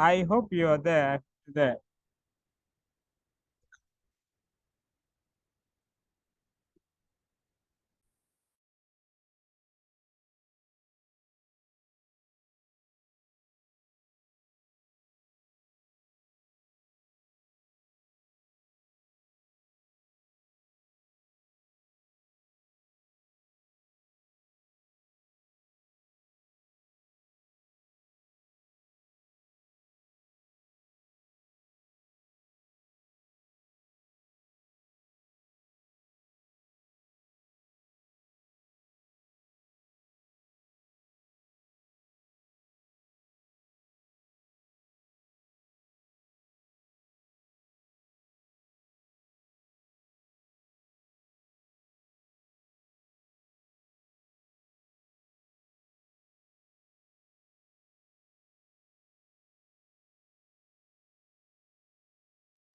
I hope you're there. There.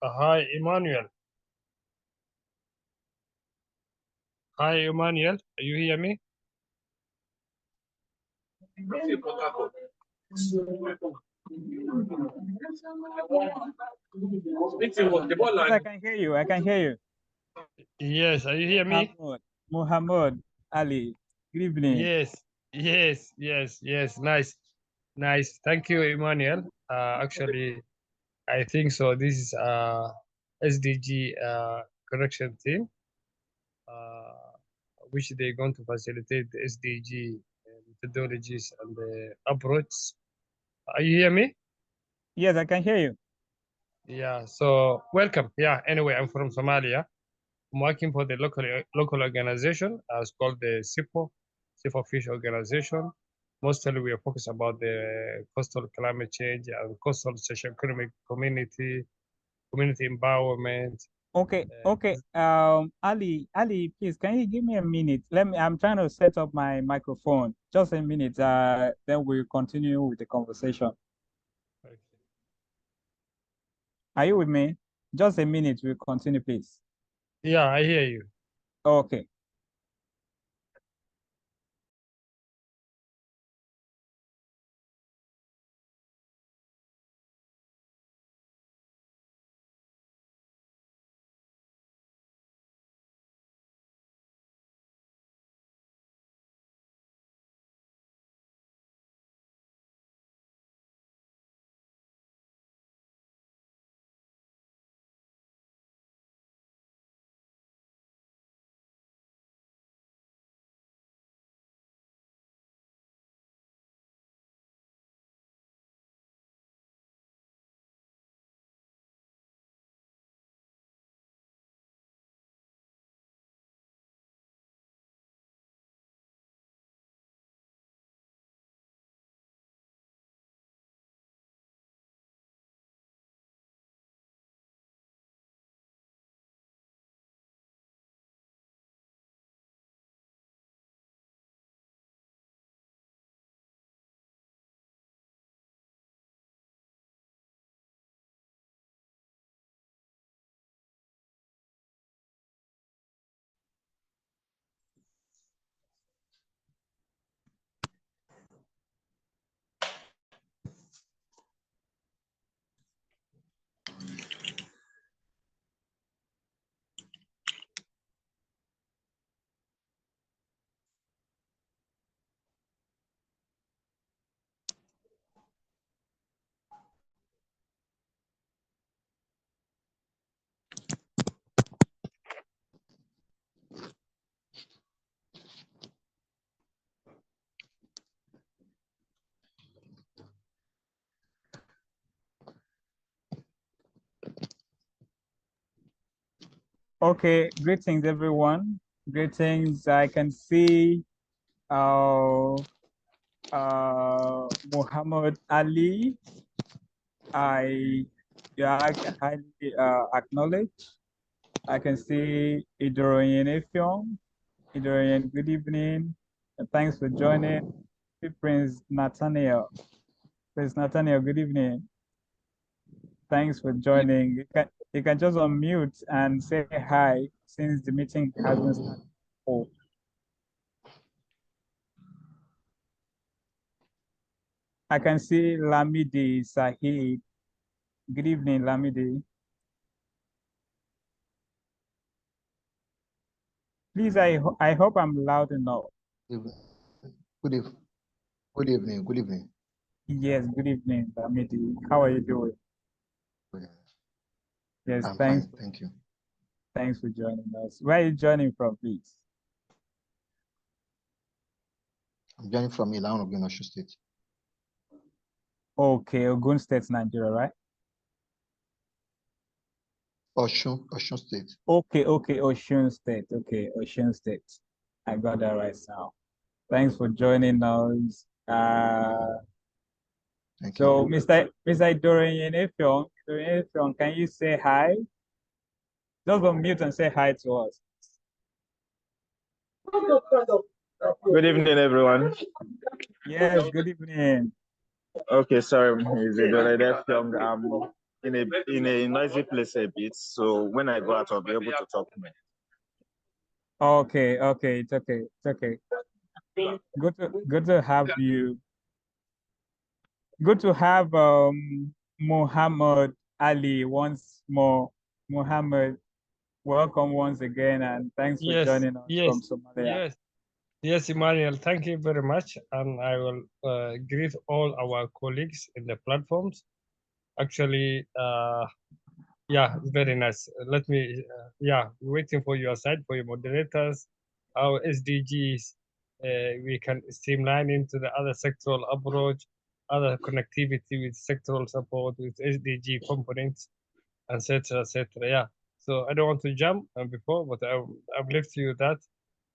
Hi, Emmanuel. Hi, Emmanuel. You hear me? Yes, I can hear you. I can hear you. Yes, are you hear me? Muhammad Ali. Good evening. Yes. Nice. Thank you, Emmanuel. Actually, I think so. This is SDG correction team, which they're going to facilitate the SDG methodologies and the approach. Are you hear me? Yes, I can hear you. Yeah. So welcome. Yeah. Anyway, I'm from Somalia. I'm working for the local organization. It's called the SIFO Fish Organization. Mostly we are focused about the coastal climate change and coastal socio-economic community empowerment. Okay. Ali, please, can you give me a minute? I'm trying to set up my microphone. Just a minute. Then we'll continue with the conversation. Okay. Are you with me? Just a minute. We'll continue, please. Yeah, I hear you. Okay. Okay. Greetings, everyone. Greetings. I can see uh, Muhammad Ali. I highly acknowledge. I can see Idoroyin Effiong. Idoroyin, good evening. And thanks for joining. Prince Nathaniel. Prince Nathaniel, good evening. Thanks for joining. You can just unmute and say hi since the meeting hasn't started. Oh, I can see Lamidi Sahid. Good evening, Lamidi. Please, I hope I'm loud enough. Good eve- good evening. Good evening. Yes, good evening, Lamidi. How are you doing? Yes, I'm thanks. fine. Thank you. Thanks for joining us. Where are you joining from, please? I'm joining from Ilan of Osun State. Okay, Ogun State, Nigeria, right? Osun State. Okay, Ocean State. Okay, Ocean State. I got that right now. Thanks for joining us. Thank So, you. Mr. Dorian Effiong, can you say hi? Just unmute and say hi to us. Good evening, everyone. Yes, good evening. Okay, sorry, it's Idolede Young. I'm in a noisy place a bit, so when I go out, I'll be able to talk more. Okay, it's okay. Good to have you. Good to have Muhammad Ali once more. Muhammad, welcome once again, and thanks for joining us from Somalia. Yes, Emmanuel, thank you very much. And I will greet all our colleagues in the platforms. Actually, yeah, very nice. Let me, waiting for your side, for your moderators, our SDGs. We can streamline into the other sectoral approach, other connectivity with sectoral support, with SDG components, etc., etc. Yeah. So I don't want to jump before, but I've left you that.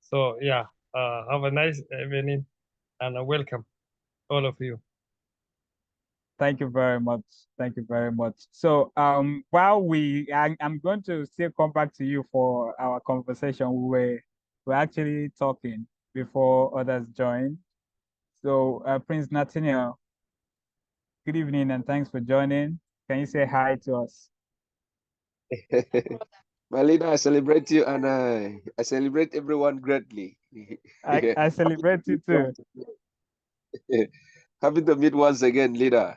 So yeah, have a nice evening and welcome all of you. Thank you very much. Thank you very much. So while I'm going to still come back to you for our conversation. We're actually talking before others join. So Prince Nathaniel, good evening and thanks for joining. Can you say hi to us? My leader, I celebrate you and I celebrate everyone greatly. I celebrate you too. Happy to meet once again, leader.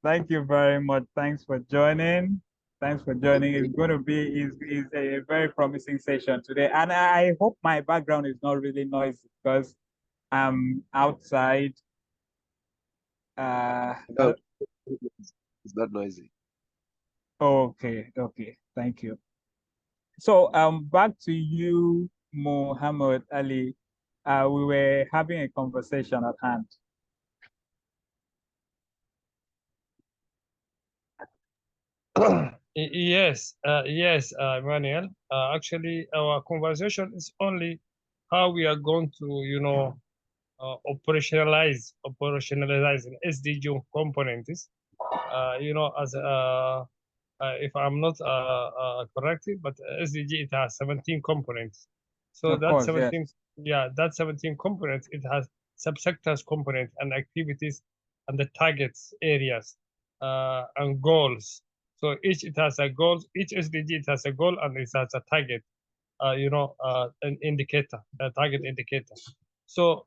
Thank you very much. Thanks for joining. Thanks for joining. It's going to be is a very promising session today. And I hope my background is not really noisy because I'm outside. No, it's not noisy. Okay. Thank you. So back to you, Muhammad Ali. We were having a conversation at hand. Yes, Emmanuel. Actually, our conversation is only how we are going to, operationalize an SDG components. As if I'm not corrected, but SDG it has 17 components. So Of that course, 17, yes. that 17 components, it has subsectors components and activities and the targets areas and goals. So each it has a goal, each SDG it has a goal and it has a target, an indicator, a target indicator. So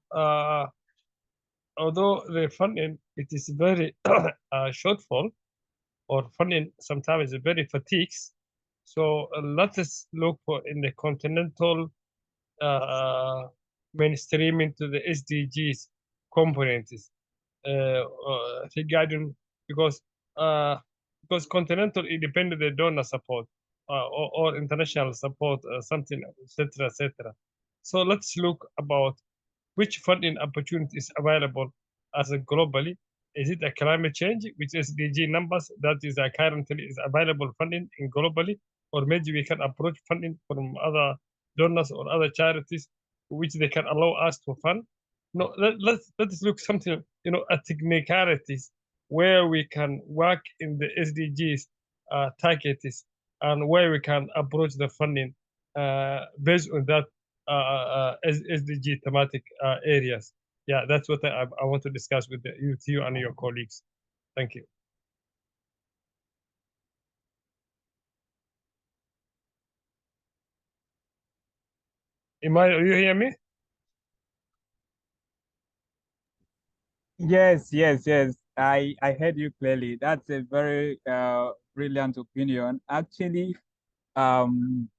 although the funding it is very shortfall, or funding sometimes is very fatigues. So let us look for in the continental mainstream into the SDGs components regarding because continental independent the donor support or international support something etc etc. So let's look about which funding opportunities available as a globally. Is it a climate change, which SDG numbers that is currently is available funding in globally, or maybe we can approach funding from other donors or other charities which they can allow us to fund. No, let's look something at technicalities where we can work in the SDGs targets and where we can approach the funding based on that SDG thematic areas. Yeah, that's what I want to discuss with you and your colleagues. Thank you. You hear me? Yes, yes, yes. I heard you clearly. That's a very brilliant opinion. Actually, um,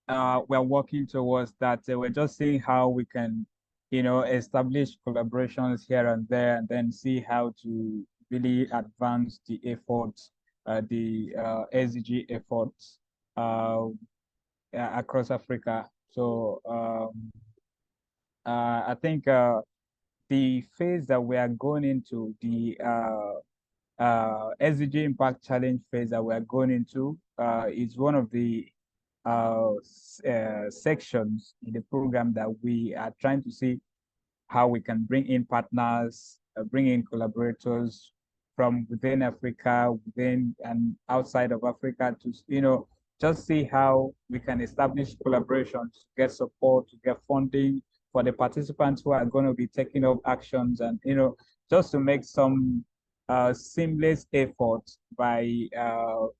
we're working towards that. We're just seeing how we can, establish collaborations here and there, and then see how to really advance the efforts, the SDG efforts across Africa. So I think the phase that we are going into, the SDG Impact Challenge phase that we are going into, is one of the sections in the program that we are trying to see how we can bring in partners, bring in collaborators from within Africa, within and outside of Africa to, just see how we can establish collaborations, get support, to get funding for the participants who are going to be taking up actions and, just to make some seamless effort by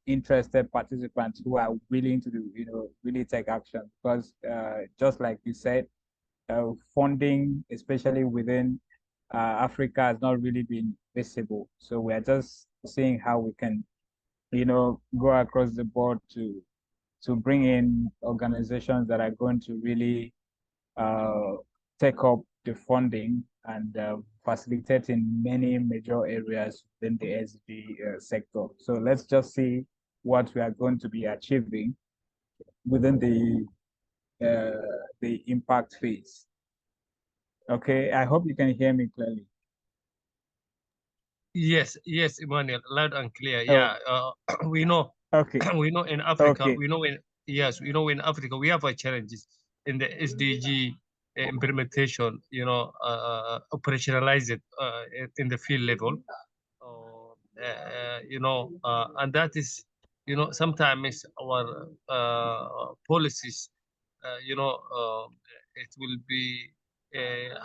interested participants who are willing to do, really take action. Because just like you said, funding, especially within Africa, has not really been visible. So we are just seeing how we can, go across the board to bring in organizations that are going to really uh, take up the funding and facilitate in many major areas within the SD sector. So let's just see what we are going to be achieving within the impact phase. Okay, I hope you can hear me clearly. Yes, yes, Emmanuel, loud and clear. Oh. Yeah, we know, Okay, we know in Africa, okay. we know in Africa we have challenges in the SDG implementation. Operationalize it in the field level. And that is, sometimes our policies, it will be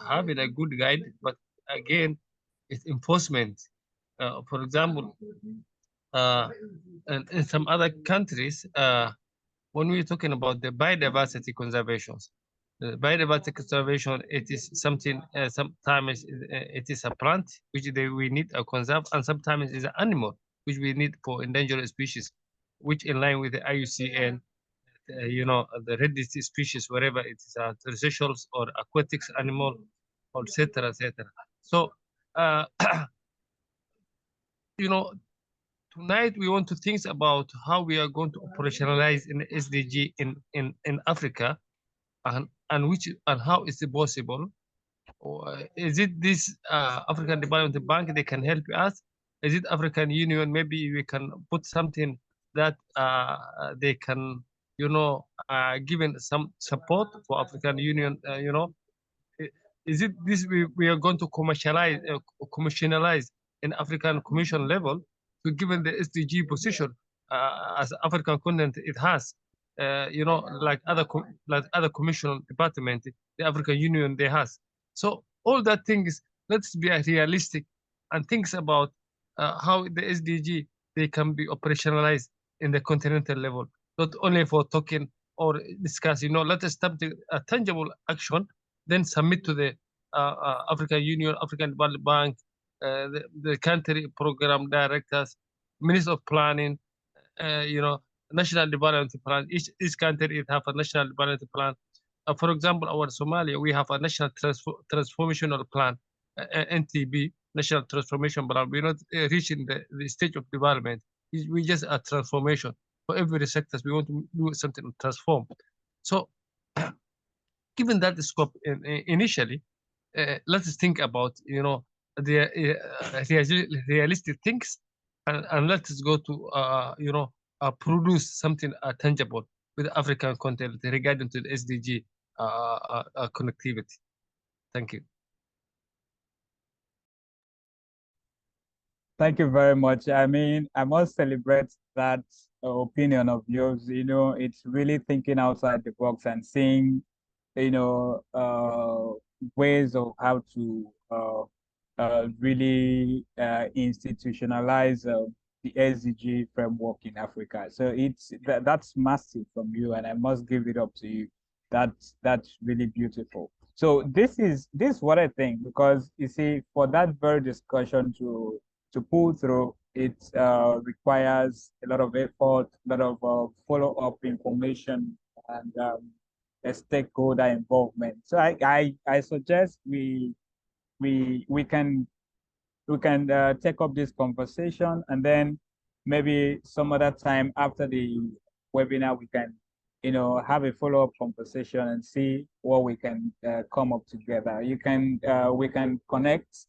having a good guide, but again, it's enforcement. For example, in some other countries, when we're talking about the biodiversity conservation, the biodiversity conservation, it is something, sometimes it is a plant which we need to conserve, and sometimes it's an animal which we need for endangered species, which in line with the IUCN, the red list species, wherever it is terrestrials or aquatics animal, etc., etc. So, you know, tonight we want to think about how we are going to operationalize in SDG in Africa, and how is it possible? Or is it this African Development Bank they can help us? Is it African Union? Maybe we can put something that they can, given some support for African Union. Is it this we are going to commercialize in African Commission level, to given the SDG position as African continent it has, like other commission department, the African Union they has. So all that things, let's be realistic and think about how the SDG they can be operationalized in the continental level, not only for talking or discuss. Let us start a tangible action, then submit to the African Union, African Development Bank, the country program directors, Minister of Planning, national development plan. Each country it have a national development plan. For example, our Somalia, we have a national transformational plan, NTB, national transformation plan. We're not reaching the stage of development. We just a transformation for every sector. We want to do something to transform. So, given that scope initially, let's think about the realistic things, and let's go to produce something tangible with African content regarding to the SDG connectivity. Thank you. Thank you very much. I mean, I must celebrate that opinion of yours. It's really thinking outside the box and seeing, ways of how to really institutionalize the SDG framework in Africa. So that's massive from you, and I must give it up to you. That's really beautiful. So this is what I think, because you see, for that very discussion to pull through, it requires a lot of effort, a lot of follow-up information, and a stakeholder involvement. So I suggest we can take up this conversation, and then maybe some other time after the webinar we can have a follow-up conversation and see what we can come up together. You can we can connect.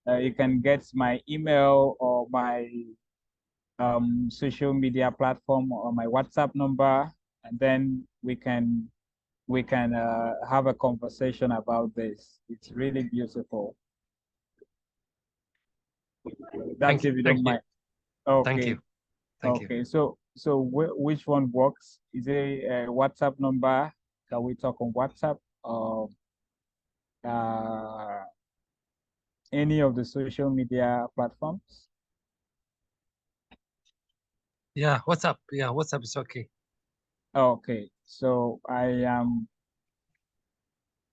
You can get my email or my social media platform or my WhatsApp number, and then we can have a conversation about this. It's really beautiful. That's if you don't mind. Thank Okay. you. Thank you. Okay. So which one works? Is it a WhatsApp number? Can we talk on WhatsApp or uh, any of the social media platforms? Yeah, WhatsApp. Yeah, WhatsApp is okay. Okay. So I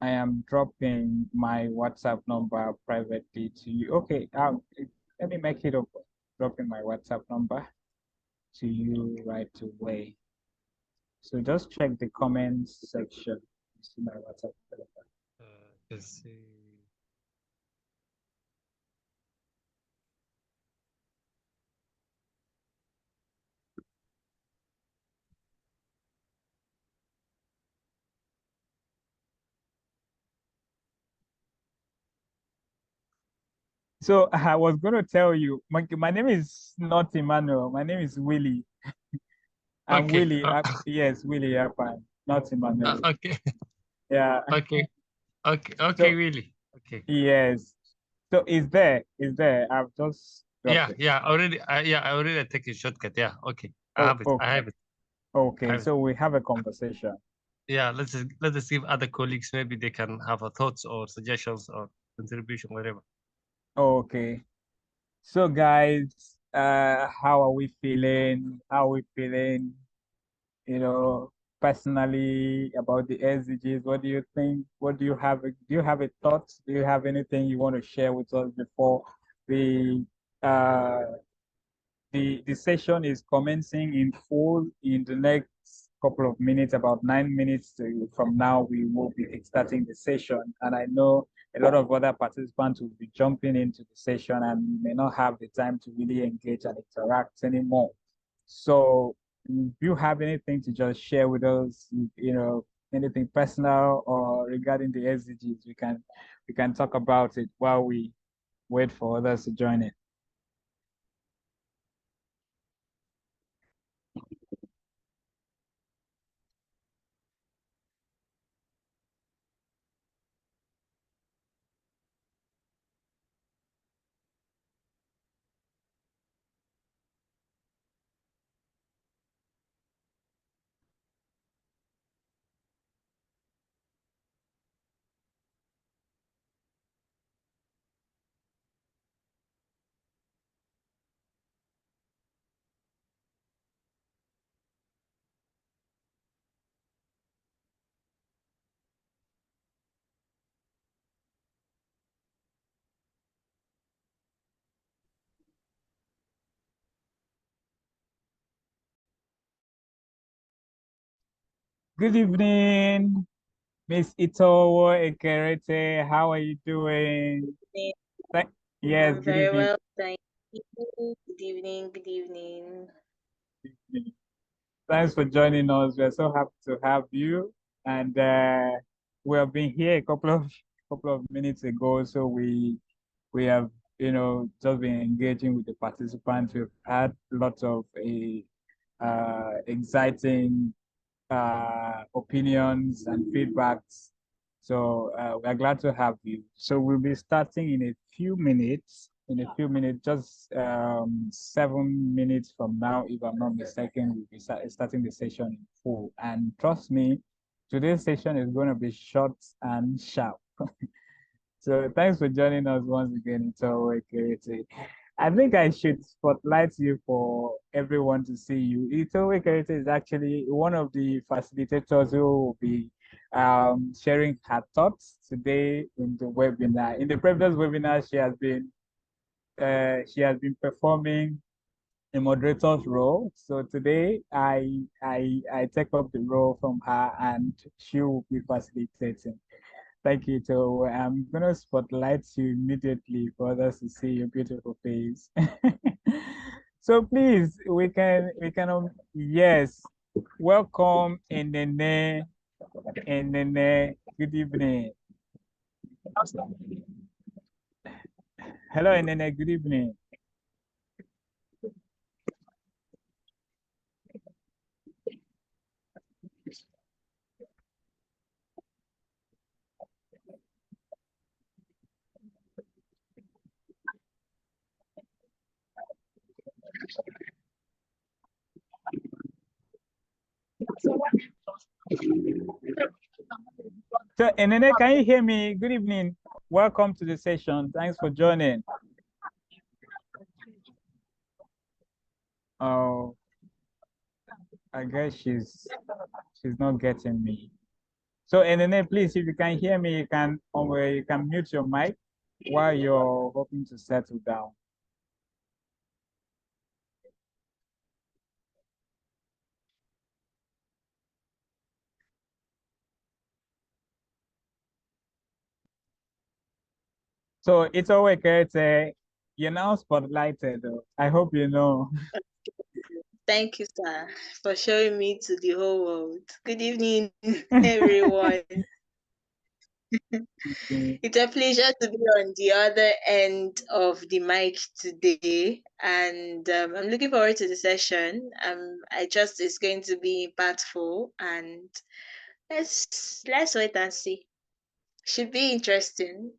am dropping my WhatsApp number privately to you. Okay. Let me make it up. Dropping my WhatsApp number to you right away. So just check the comments section. See my WhatsApp number. Let's see. So I was going to tell you, my name is not Emmanuel. My name is Willie. I'm Okay. Willie. Yes, Willie Apan, not Emmanuel. Okay. Yeah. Okay. Okay. Okay, So really. Okay. yes. So is there? I've just dropped Yeah, it. yeah, already. I already take a shortcut. Yeah. Okay. I Oh, have it. I okay. have it. Okay. So we have a conversation. Yeah, let's give other colleagues, maybe they can have a thoughts or suggestions or contribution, whatever. Okay. So guys, how are we feeling? How are we feeling? Personally about the SDGs. What do you think? What do you have? Do you have a thought? Do you have anything you want to share with us before we uh the session is commencing in full in the next couple of minutes, about 9 minutes from now, we will be starting the session. And I know a lot of other participants will be jumping into the session and we may not have the time to really engage and interact anymore. So if you have anything to just share with us, anything personal or regarding the SDGs, we can talk about it while we wait for others to join in. Good evening, Miss Itowo Ekerete. How are you doing? Yes, I'm good very evening. well, thank you. Good evening, good evening. Thanks for joining us. We're so happy to have you. And we have been here a couple of minutes ago, so we have just been engaging with the participants. We've had lots of exciting opinions and feedbacks. So we're glad to have you. So we'll be starting in a few minutes. In a few minutes, just 7 minutes from now, if I'm not mistaken, we'll be starting the session in full. And trust me, today's session is going to be short and sharp. So thanks for joining us once again. It's always great. I think I should spotlight you for everyone to see you. Itowe Kerete is actually one of the facilitators who will be sharing her thoughts today in the webinar. In the previous webinar, she has been performing a moderator's role. So today I take up the role from her and she will be facilitating. Thank you. So I'm gonna spotlight you immediately for others to see your beautiful face. So please, yes, welcome Enene. Good evening. Hello Enene, good evening. So Enene, can you hear me? Good evening. Welcome to the session. Thanks for joining. Oh, I guess she's not getting me. So Enene, please, if you can hear me, you can mute your mic while you're hoping to settle down. So it's always great. You're now spotlighted. I hope you know. Thank you, sir, for showing me to the whole world. Good evening, everyone. It's a pleasure to be on the other end of the mic today, and I'm looking forward to the session. I trust it's going to be impactful, and let's wait and see. Should be interesting.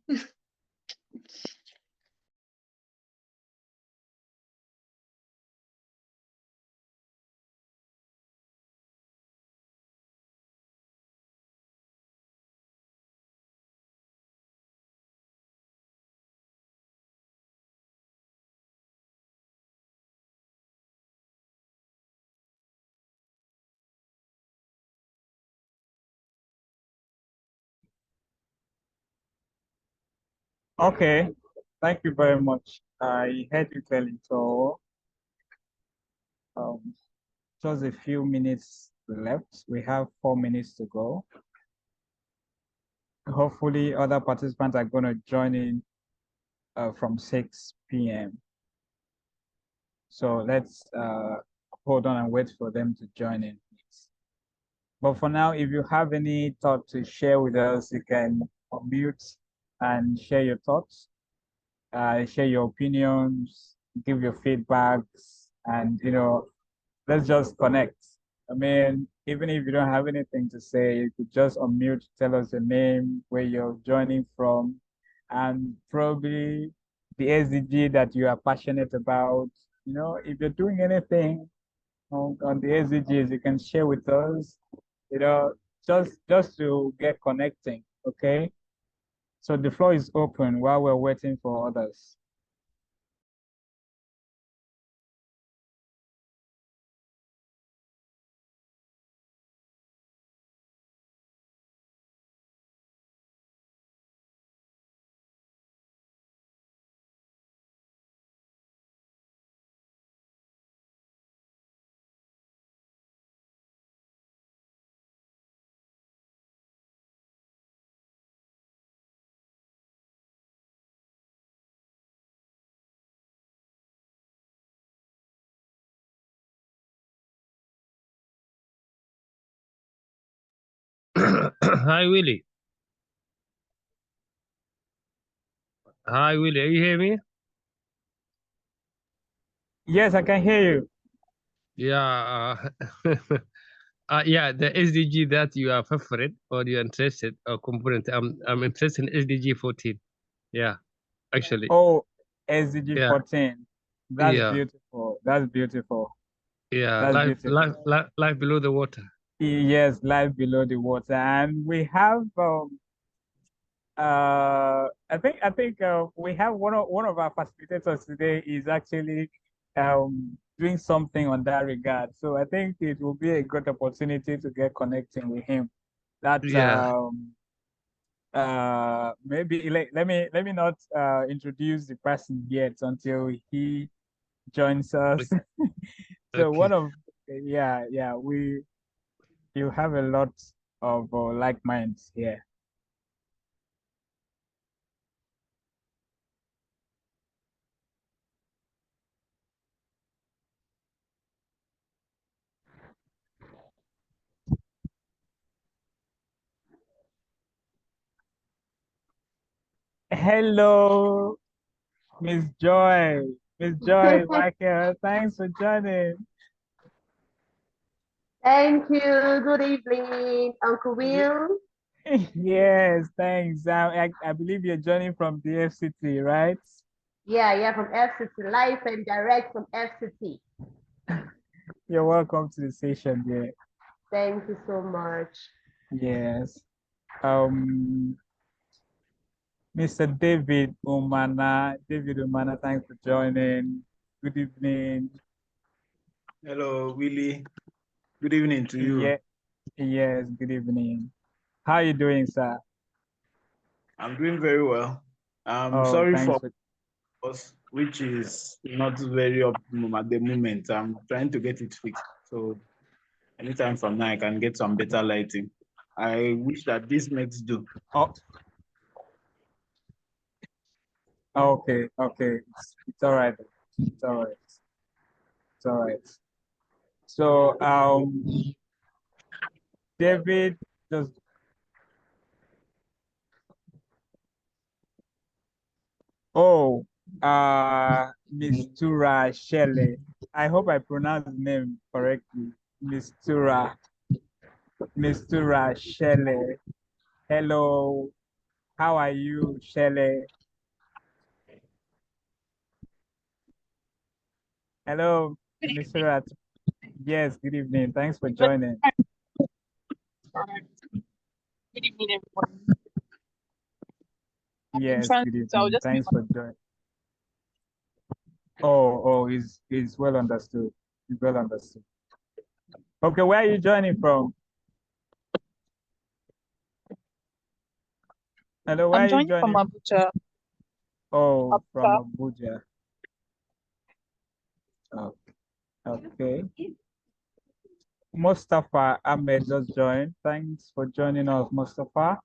Okay, thank you very much. I heard you clearly. So just a few minutes left. We have 4 minutes to go. Hopefully other participants are going to join in from 6 p.m. So let's hold on and wait for them to join in, please. But for now, if you have any thought to share with us, you can unmute and share your thoughts, share your opinions, give your feedbacks, and let's just connect. I mean, even if you don't have anything to say, you could just unmute, tell us your name, where you're joining from, and probably the SDG that you are passionate about. If you're doing anything on the SDGs, you can share with us, you know, just to get connecting, okay? So the floor is open while we're waiting for others. Hi, Willie. Hi, Willie. Are you hear me? Yes, I can hear you. Yeah. Yeah, the SDG that you are favorite or you're interested or component. I'm interested in SDG 14. Yeah, actually. Oh, SDG 14. That's Yeah. beautiful. That's beautiful. Yeah, That's life, beautiful. life below the water. Yes, life below the water. And we have I think we have one of our facilitators today is actually doing something on that regard. So I think it will be a good opportunity to get connecting with him. that Yeah. maybe let me not introduce the person yet until he joins us. So Okay. one of yeah, you have a lot of like minds here. Hello, Miss Joy. Miss Joy, Michael, thanks for joining. Thank you. Good evening, Uncle Will. Yes, thanks. I believe you're joining from the FCT, right? Yeah, from FCT, live and direct from FCT. You're welcome to the session here. Thank you so much. Yes. Mr. David Umana, thanks for joining. Good evening. Hello, Willie. Good evening to you. Yeah, yes, good evening. How are you doing, sir? I'm doing very well. I'm Oh, sorry thanks for us, which is not very optimum at the moment. I'm trying to get it fixed. So anytime from now, I can get some better lighting. I wish that this makes do. Oh, okay. It's all right. It's all right. It's all right. So, David just Mistura Shelley. I hope I pronounced the name correctly. Mistura Shelley. Hello, how are you, Shelley? Hello, Mistura. Yes, good evening. Thanks for joining. Good evening, everyone. Yes, good evening. So just Thanks for joining. Oh, is well understood. It's well understood. Okay, where are you joining from? Hello, where I'm are you joining from joining? Abuja. Oh, from Abuja. Abuja. Okay. Mustafa Ahmed just joined. Thanks for joining us, Mustafa.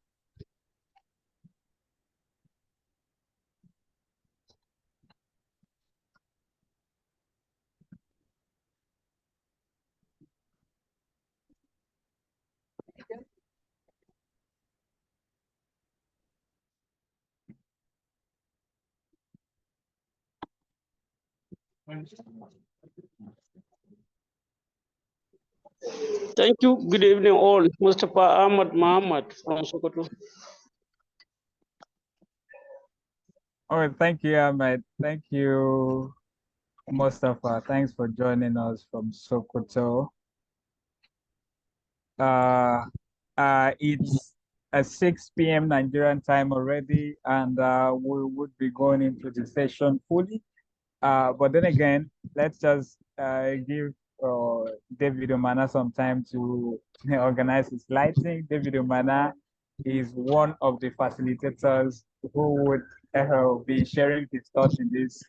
Thank you. Good evening, all. Mustafa Ahmad Muhammad from Sokoto. Oh, thank you, Ahmed. Thank you, Mustafa. Thanks for joining us from Sokoto. It's 6 p.m. Nigerian time already, and we would be going into the session fully. But then again, let's just give David Omana some time to organize his lighting. David Omana is one of the facilitators who would be sharing his thoughts in this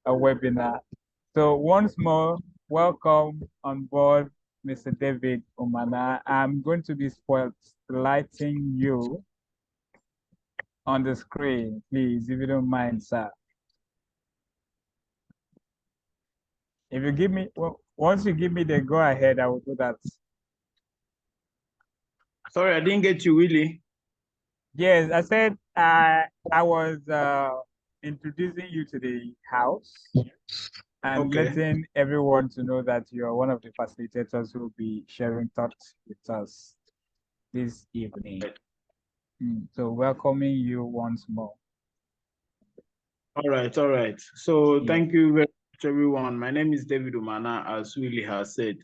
webinar. So once more, welcome on board, Mr. David Omana. I'm going to be spotlighting you on the screen, please, if you don't mind, sir. If you give me, well, once you give me the go ahead, I will do that. Sorry, I didn't get you, Willie. Yes, I said I was introducing you to the house and letting everyone to know that you are one of the facilitators who will be sharing thoughts with us this evening. So welcoming you once more. All right. So thank you very much, everyone. My name is David Umana, as Willie has said.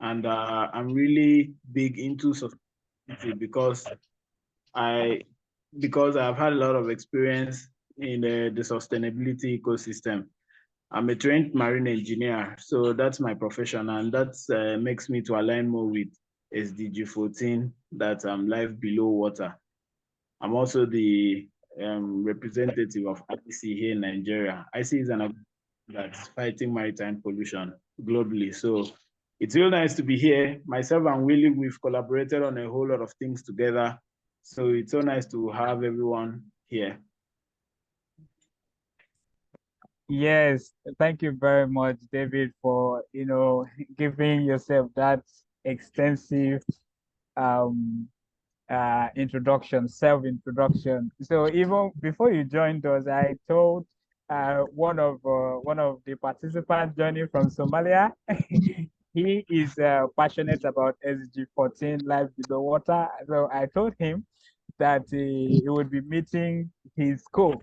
And I'm really big into sustainability because I've had a lot of experience in the sustainability ecosystem. I'm a trained marine engineer, so that's my profession, and that makes me to align more with SDG 14, that's life below water. I'm also the representative of IC here in Nigeria. IC is an organization that's fighting maritime pollution globally. So it's real nice to be here. Myself and Willie, we've collaborated on a whole lot of things together. So it's so nice to have everyone here. Yes, thank you very much, David, for giving yourself that extensive um introduction, self-introduction. So even before you joined us, I told one of the participants joining from Somalia, he is passionate about SDG 14, life below water. So I told him that he would be meeting his scope.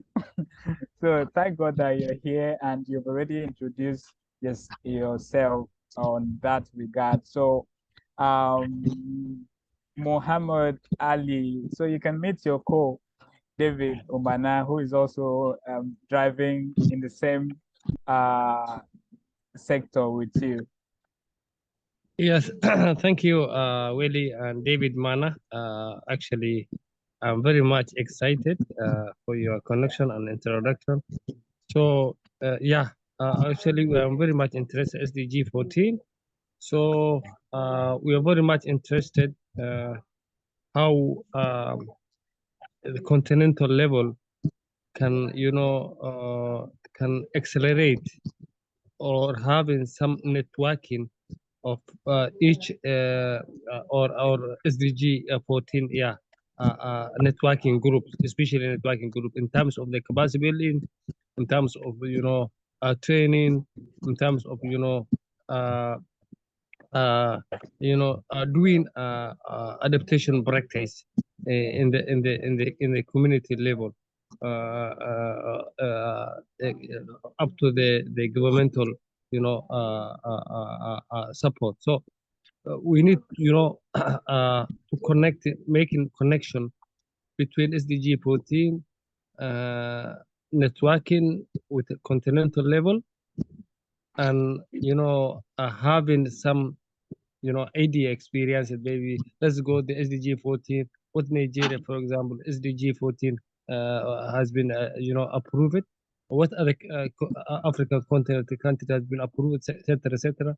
So thank God that you're here and you've already introduced yourself on that regard. So Muhammad Ali. So you can meet your David Omana, who is also driving in the same sector with you. Yes, thank you, Willie and David Mana. Actually, I'm very much excited for your connection and introduction. So, actually, I'm very much interested in SDG 14. So, we are very much interested how the continental level can, can accelerate or having some networking of each or SDG 14, networking groups, especially networking group in terms of the capacity building, in terms of training, in terms of doing adaptation practice in the community level up to the governmental support. So we need to connect making connection between SDG 14 networking with the continental level and having some idea experience. Maybe let's go the SDG 14 with Nigeria, for example. SDG 14 has been approved. What other African continent country has been approved, etc., etc.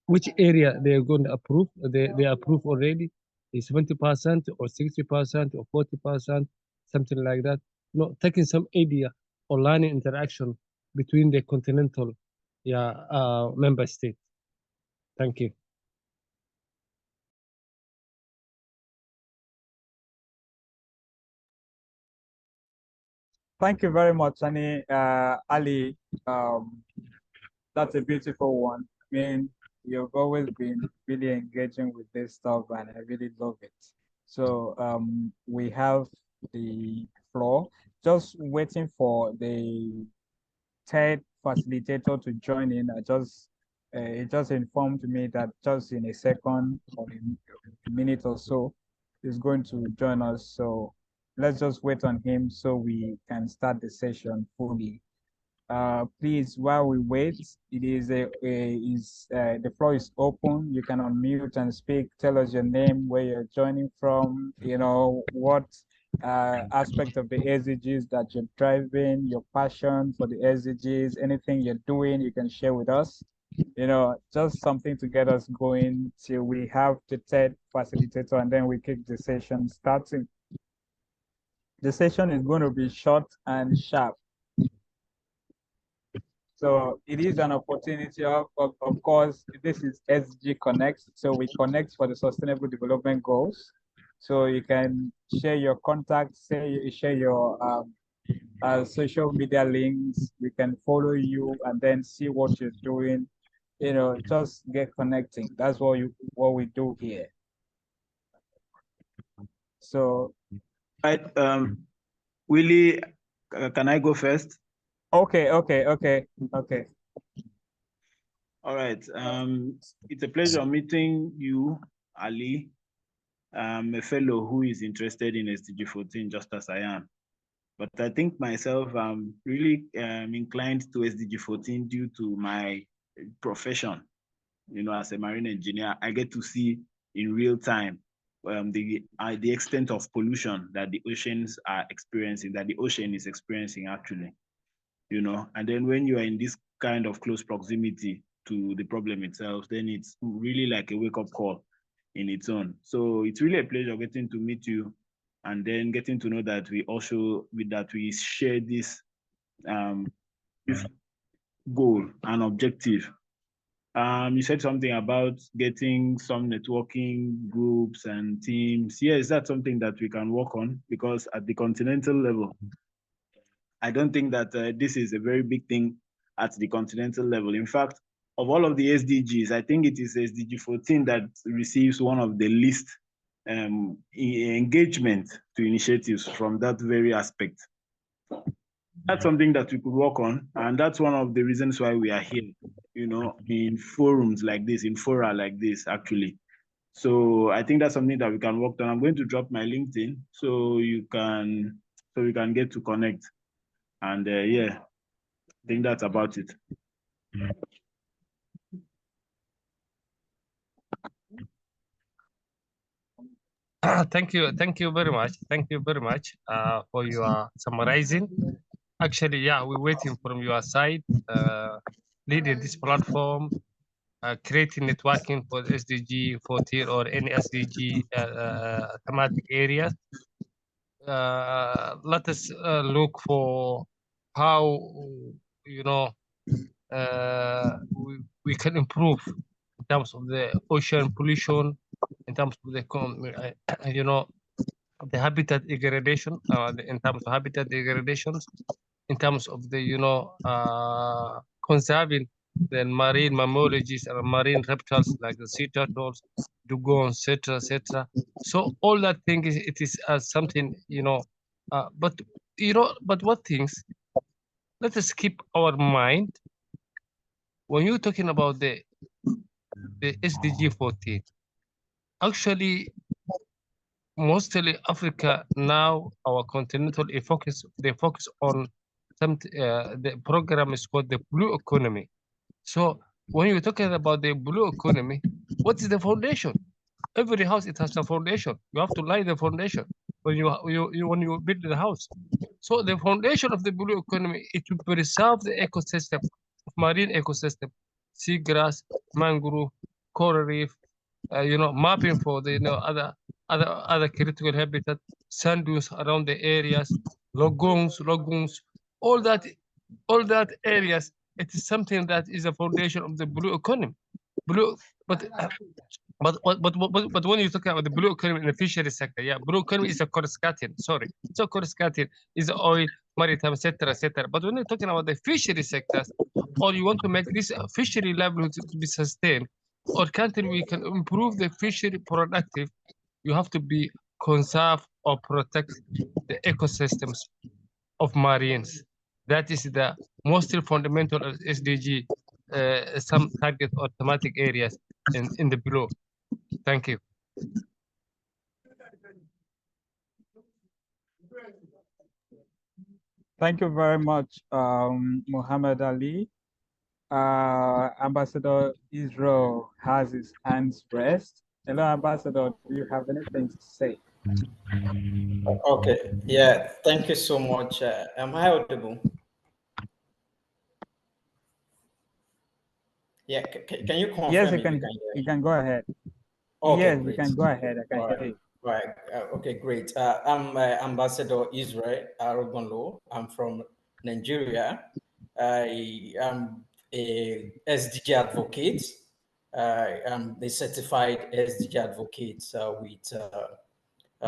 Which area they are going to approve? They approve already. Is 70% or 60% or 40%, something like that. Taking some idea or learning interaction between the continental member states. Thank you. Thank you very much, Ali. That's a beautiful one. I mean, you've always been really engaging with this stuff, and I really love it. So we have the floor, just waiting for the third facilitator to join in. It just informed me that just in a second or a minute or so, is going to join us. So let's just wait on him so we can start the session fully. Please, while we wait, the floor is open. You can unmute and speak. Tell us your name, where you're joining from, what aspect of the SDGs that you're driving, your passion for the SDGs, anything you're doing, you can share with us. Just something to get us going till we have the third facilitator, and then we kick the session starting. The session is going to be short and sharp. So it is an opportunity of course, this is SDG Connect. So we connect for the Sustainable Development Goals. So you can share your contacts, share your social media links. We can follow you and then see what you're doing. Just get connecting. That's what we do here. So, right, Willie, can I go first? Okay. All right. It's a pleasure meeting you, Ali. I'm a fellow who is interested in SDG 14, just as I am. But I think myself, I'm really inclined to SDG 14 due to my profession. As a marine engineer, I get to see in real time the extent of pollution that the oceans are experiencing, that the ocean is experiencing actually, you know. And then when you are in this kind of close proximity to the problem itself, then it's really like a wake-up call in its own. So it's really a pleasure getting to meet you, and then getting to know that we also we share this goal and objective. You said something about getting some networking groups and teams. Yes, that's something that we can work on, because at the continental level, I don't think that this is a very big thing at the continental level. In fact, of all of the SDGs, I think it is SDG 14 that receives one of the least engagement to initiatives from that very aspect. That's something that we could work on, and that's one of the reasons why we are here, you know, in forums like this, in fora like this, actually. So I think that's something that we can work on. I'm going to drop my LinkedIn so we can get to connect. And yeah, I think that's about it. Thank you very much for your summarizing. Actually, yeah, we're waiting from your side, leading this platform, creating networking for SDG 14 or any SDG thematic areas. Let us look for how, you know, we can improve in terms of the ocean pollution, in terms of the you know, the habitat degradation, in terms of habitat degradations, in terms of the, you know, conserving the marine mammalogies and marine reptiles like the sea turtles, dugongs, etc. So all that thing is, it is something, you know, but you know, but what things? Let us keep our mind when you're talking about the SDG 14. Actually, mostly Africa now, our continental they focus on some the program is called the blue economy. So when you're talking about the blue economy, what is the foundation? Every house, it has a foundation. You have to lay the foundation when when you build the house. So the foundation of the blue economy is to preserve the ecosystem, marine ecosystem, seagrass, mangrove, coral reef, you know, mapping for the, you know, other critical habitat, sand dunes around the areas, lagoons, all that areas. It is something that is a foundation of the blue economy. Blue, but when you talk about the blue economy in the fishery sector, yeah, blue economy is a coruscating. Sorry, it's a coruscating, is oil, maritime, etc. But when you're talking about the fishery sectors, or you want to make this fishery livelihood to be sustained, or we can improve the fishery productive, you have to be conserve or protect the ecosystems of marines. That is the most fundamental SDG, some target or thematic areas in the blue. Thank you. Thank you very much, Muhammad Ali. Ambassador Israel has his hands raised. Hello, Ambassador. Do you have anything to say? Okay. Yeah. Thank you so much. Am I audible? Yeah. Can you confirm? Yes, you can go ahead. Okay, yes, great. you can go ahead. I can hear you. Right. Okay, great. I'm Ambassador Israel Arogunlo. I'm from Nigeria. I am a SDG advocate. I'm the certified SDG advocate with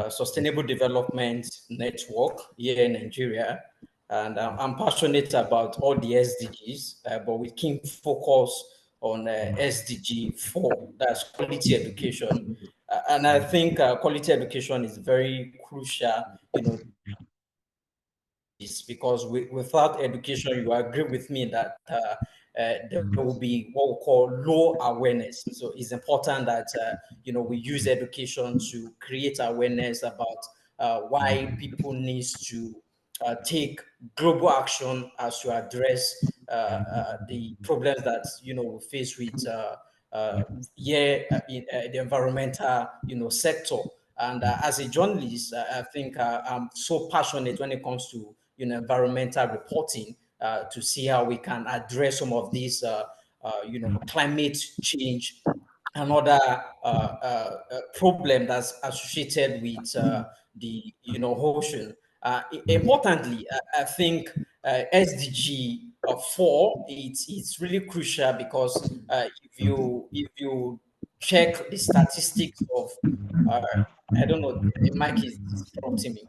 Sustainable Development Network here in Nigeria. And I'm passionate about all the SDGs, but with keen focus on SDG 4, that's quality education. And I think quality education is very crucial, you know, because without education, you agree with me that there will be what we call low awareness. So it's important that you know, we use education to create awareness about why people need to take global action as to address the problems that, you know, we face with here in the environmental, sector. And as a journalist, I think I'm so passionate when it comes to environmental reporting to see how we can address some of these climate change and other problem that's associated with the ocean. Importantly, I think SDG 4 it's really crucial because if you check the statistics of I don't know, the mic is disrupting me.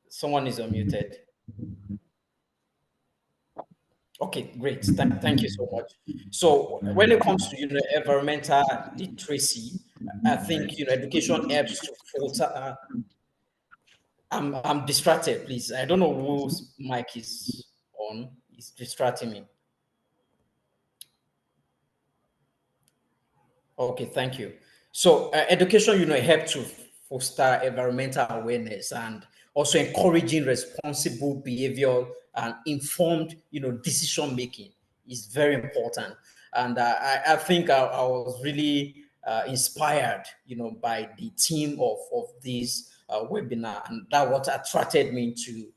Someone is unmuted. Okay, great. Thank you so much. So when it comes to environmental literacy, I think education helps to filter. I'm distracted, please. I don't know whose mic is on. It's distracting me. Okay, thank you. So education, help to foster environmental awareness and also encouraging responsible behavior and informed, decision making is very important. And I think I was really inspired, by the theme of this webinar, and that what attracted me to,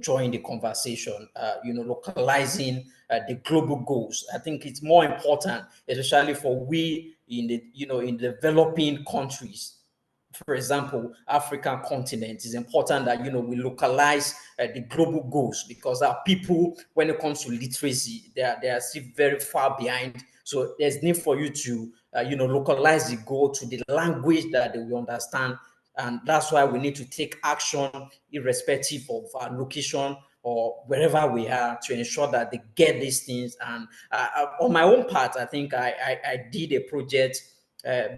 join the conversation. Localizing the global goals. I think it's more important, especially for we in the, in developing countries. For example, African continent is important that we localize the global goals, because our people, when it comes to literacy, they are still very far behind. So there's need for you to localize the goal to the language that they will understand, and that's why we need to take action irrespective of our location or wherever we are to ensure that they get these things. And on my own part, I think I did a project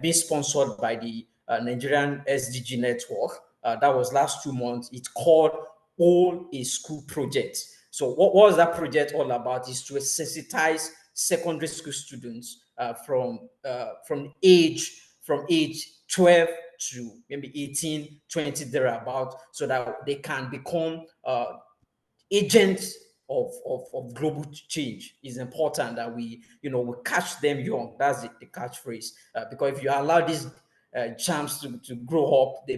being sponsored by the Nigerian SDG network. That was last 2 months. It's called All a School Project. So what was that project all about? Is to sensitize secondary school students from age 12 to maybe 18, 20 thereabout, so that they can become agents of global change. Is important that we catch them young. That's the catchphrase. Because if you allow these champs to grow up,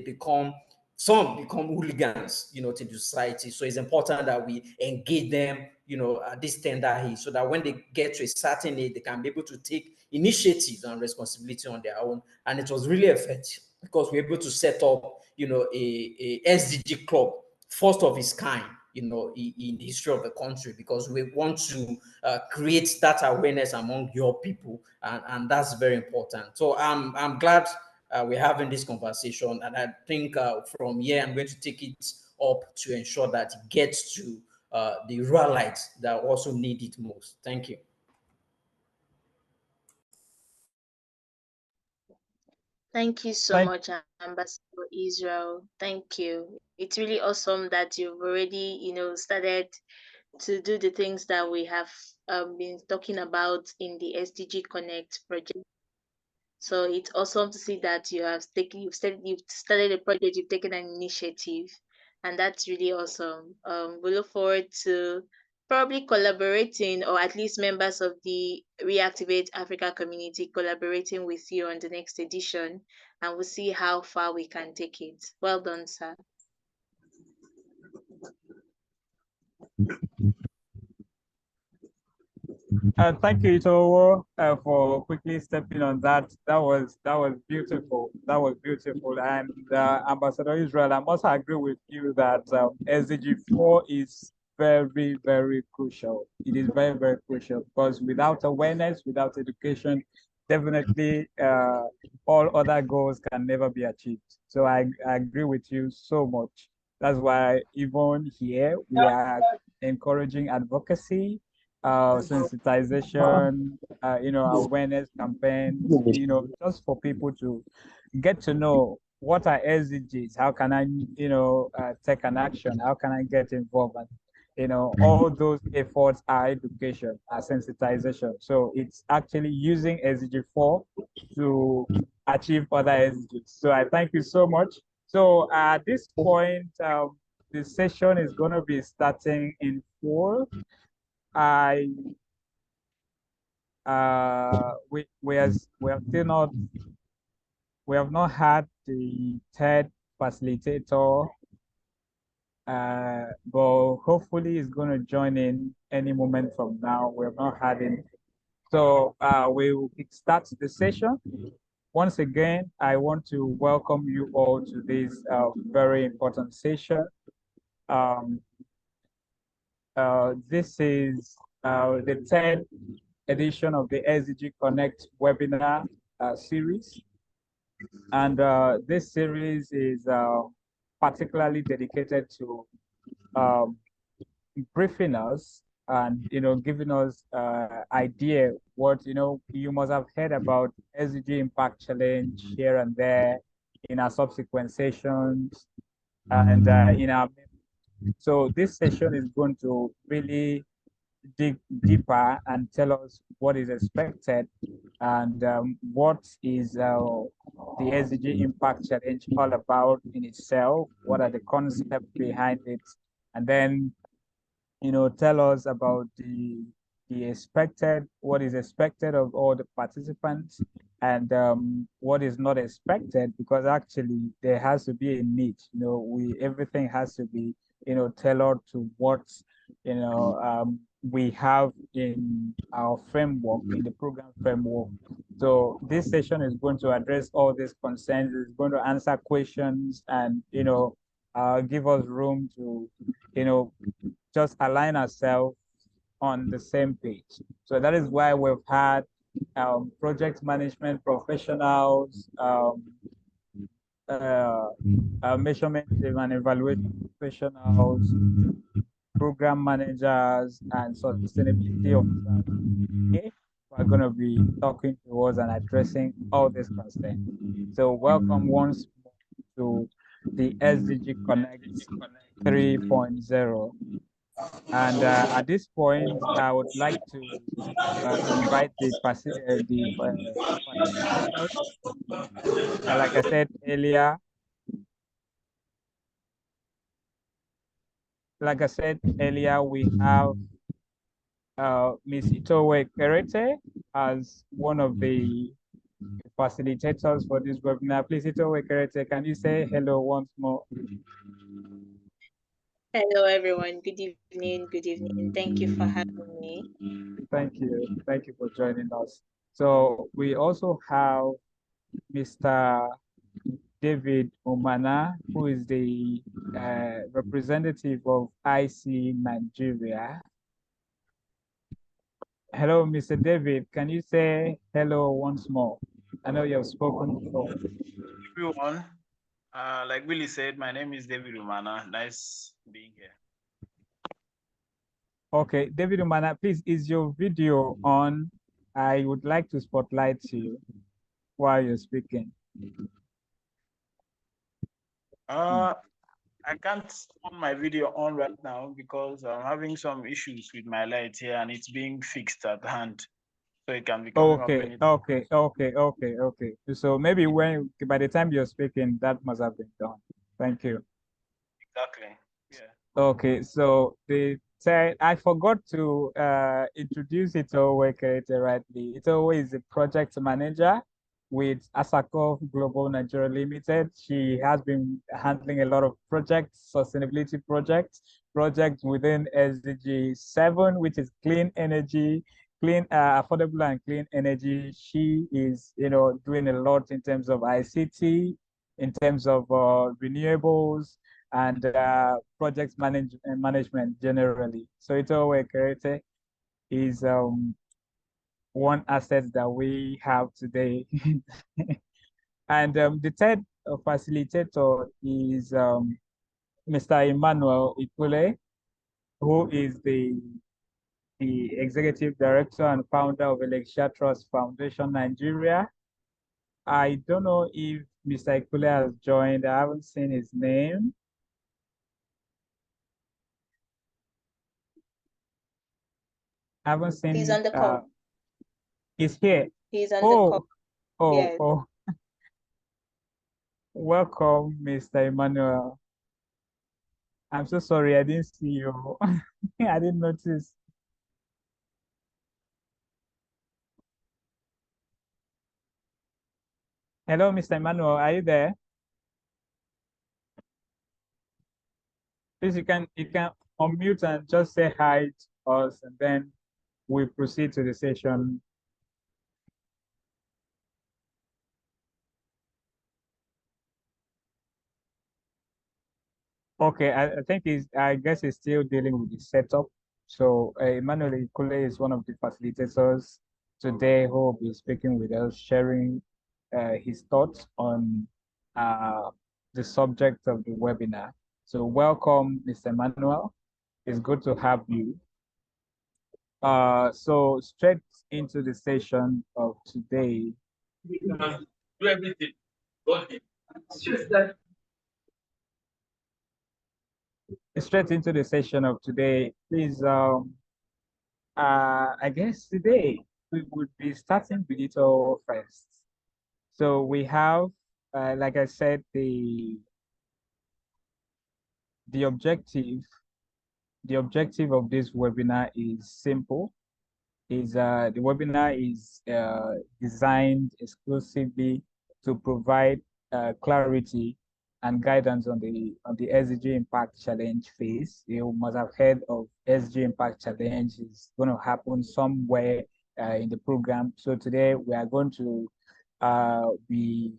some become hooligans, to the society. So it's important that we engage them, at this tender age, so that when they get to a certain age, they can be able to take initiatives and responsibility on their own. And it was really effective because we're able to set up, a SDG club, first of its kind, in the history of the country, because we want to create that awareness among your people, and that's very important. So I'm glad we're having this conversation, and I think from here I'm going to take it up to ensure that it gets to the ruralites that also need it most. Thank you. Thank you so much, Ambassador Israel. Thank you. It's really awesome that you've already, started to do the things that we have been talking about in the SDG Connect project. So it's awesome to see that you've started a project, you've taken an initiative, and that's really awesome. We look forward to probably collaborating, or at least members of the Reactivate Africa community collaborating with you on the next edition, and we'll see how far we can take it. Well done, sir. Thank you, Itowo, for quickly stepping on that. That was beautiful. That was beautiful. And Ambassador Israel, I must agree with you that SDG 4 is very, very crucial. It is very, very crucial, because without awareness, without education, definitely all other goals can never be achieved. So I agree with you so much. That's why even here we are encouraging advocacy, sensitization, awareness campaigns, just for people to get to know what are SDGs, how can I, take an action, how can I get involved, and all those efforts are education, are sensitization. So it's actually using SDG 4 to achieve other SDGs. So I thank you so much. So at this point, the session is going to be starting in 4. I we have still not had the third facilitator, but hopefully he's going to join in any moment from now. We have not had him. So we will start the session. Once again, I want to welcome you all to this very important session. This is the third edition of the SDG Connect webinar series. And this series is particularly dedicated to briefing us and giving us idea what you must have heard about SDG Impact Challenge here and there in our subsequent sessions and in our. So this session is going to really dig deeper and tell us what is expected and what is the SDG Impact Challenge all about in itself. What are the concepts behind it, and then tell us about what is expected of all the participants and what is not expected, because actually there has to be a need. Everything has to be tailored to what we have in our framework, in the program framework. So this session is going to address all these concerns. It's going to answer questions and give us room to just align ourselves on the same page. So that is why we've had project management professionals, measurement and evaluation professionals, program managers, and sustainability officers. Okay, we're going to be talking to us and addressing all these concerns. So welcome once more to the SDG Connect 3.0. And at this point, I would like to invite the facilitators. Like I said earlier, we have Ms. Itowe Kerete as one of the facilitators for this webinar. Please, Itowe Kerete, can you say hello once more? Hello, everyone. Good evening. Good evening. Thank you for having me. Thank you. Thank you for joining us. So we also have Mr. David Omana, who is the representative of IC Nigeria. Hello, Mr. David. Can you say hello once more? I know you have spoken before. Everyone, like Willie said, my name is David Umana. Nice being here. Okay, David Umana, please, is your video on? I would like to spotlight you while you're speaking. I can't turn my video on right now because I'm having some issues with my light here and it's being fixed at hand. So it can be coming up anytime. Okay. So maybe by the time you're speaking, that must have been done. Thank you. Exactly. Yeah. Okay, so I forgot to introduce Itowe Kerete rightly. Itowe is the project manager with Asakov Global Nigeria Limited. She has been handling a lot of projects, sustainability projects within SDG 7, which is clean energy, affordable and clean energy. She is, doing a lot in terms of ICT, in terms of renewables, and project management generally. So Itowe Kerete is one asset that we have today. And the third facilitator is Mr. Emmanuel Ikule, who is the executive director and founder of Elexia Trust Foundation Nigeria. I don't know if Mr. Ikule has joined. I haven't seen his name. I haven't seen. He's on the call. He's here. He's on the call. Yes. Welcome, Mr. Emmanuel. I'm so sorry, I didn't see you. I didn't notice. Hello, Mr. Emmanuel, are you there? Please, you can unmute and just say hi to us, and then we proceed to the session. Okay, I think I guess he's still dealing with the setup. So Emmanuel Ikule is one of the facilitators today who will be speaking with us, sharing his thoughts on the subject of the webinar. So welcome, Mr. Emmanuel. It's good to have you. So straight into the session of today. Do everything. Straight into the session of today, please. I guess today we would be starting with it all first. So we have, like I said, the objective of this webinar is simple. The webinar is designed exclusively to provide clarity and guidance on the SDG Impact Challenge phase. You must have heard of SDG Impact Challenge. It's going to happen somewhere in the program. So today we are going to be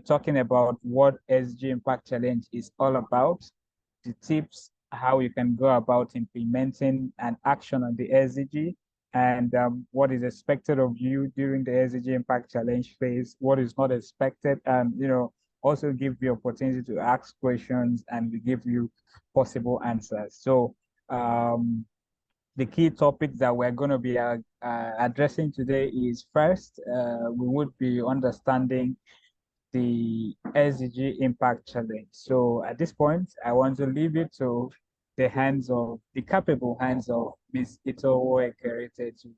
talking about what SDG Impact Challenge is all about, the tips, how you can go about implementing an action on the SDG, and what is expected of you during the SDG Impact Challenge phase, what is not expected, and also give you opportunity to ask questions, and we give you possible answers. So the key topics that we're going to be addressing today is first, we would be understanding the SDG Impact Challenge. So at this point, I want to leave it to the capable hands of Ms. Ito Oekerete to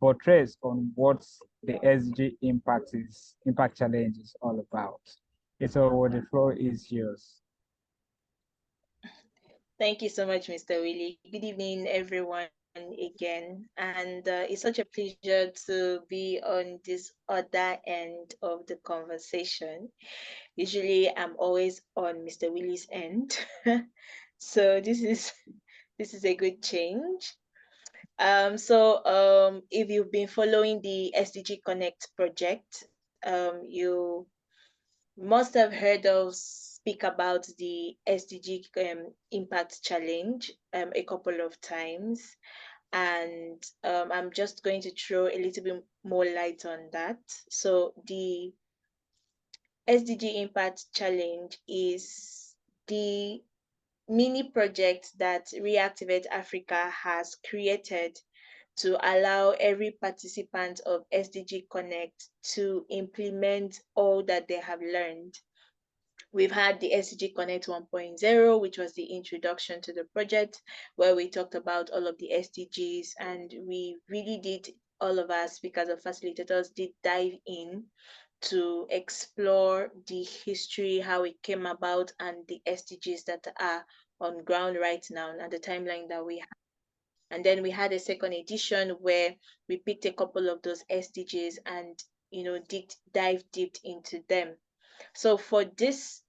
portrays on what the SDG Impact Challenge is all about. Ito, the floor is yours. Thank you so much, Mr. Willie. Good evening, everyone, again. And it's such a pleasure to be on this other end of the conversation. Usually, I'm always on Mr. Willie's end. So this is a good change. If you've been following the SDG Connect project, you must have heard us speak about the SDG Impact Challenge a couple of times. And I'm just going to throw a little bit more light on that. So the SDG Impact Challenge is the mini project that Reactivate Africa has created to allow every participant of SDG Connect to implement all that they have learned. We've had the SDG Connect 1.0, which was the introduction to the project, where we talked about all of the SDGs, and we really did, all of our speakers or facilitators did dive in to explore the history, how it came about, and the SDGs that are on ground right now, and the timeline that we have. And then we had a second edition where we picked a couple of those SDGs and dive deep into them. So for this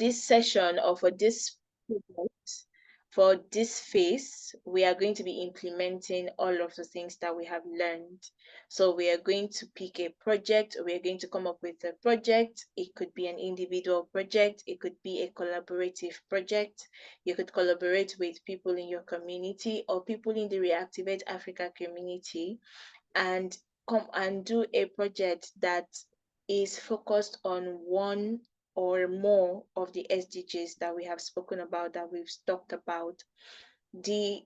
session, or for this project, for this phase, we are going to be implementing all of the things that we have learned. So we are going to pick a project, we are going to come up with a project. It could be an individual project, it could be a collaborative project. You could collaborate with people in your community or people in the Reactivate Africa community, and come and do a project that is focused on one or more of the SDGs that we have spoken about, that we've talked about. The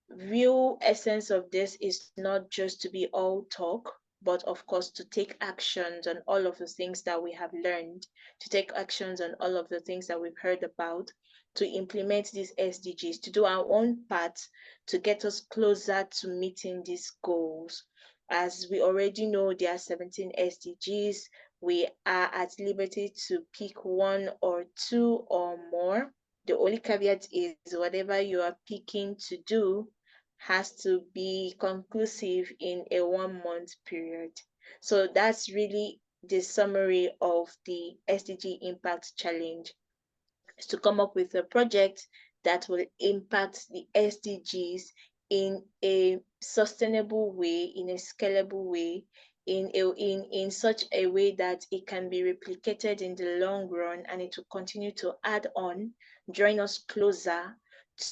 real essence of this is not just to be all talk, but of course to take actions on all of the things that we have learned, to take actions on all of the things that we've heard about, to implement these SDGs, to do our own part to get us closer to meeting these goals. As we already know, there are 17 SDGs. We are at liberty to pick one or two or more. The only caveat is whatever you are picking to do has to be conclusive in a 1 month period. So that's really the summary of the SDG Impact Challenge, is to come up with a project that will impact the SDGs in a sustainable way, in a scalable way, in such a way that it can be replicated in the long run, and it will continue to add on, drawing us closer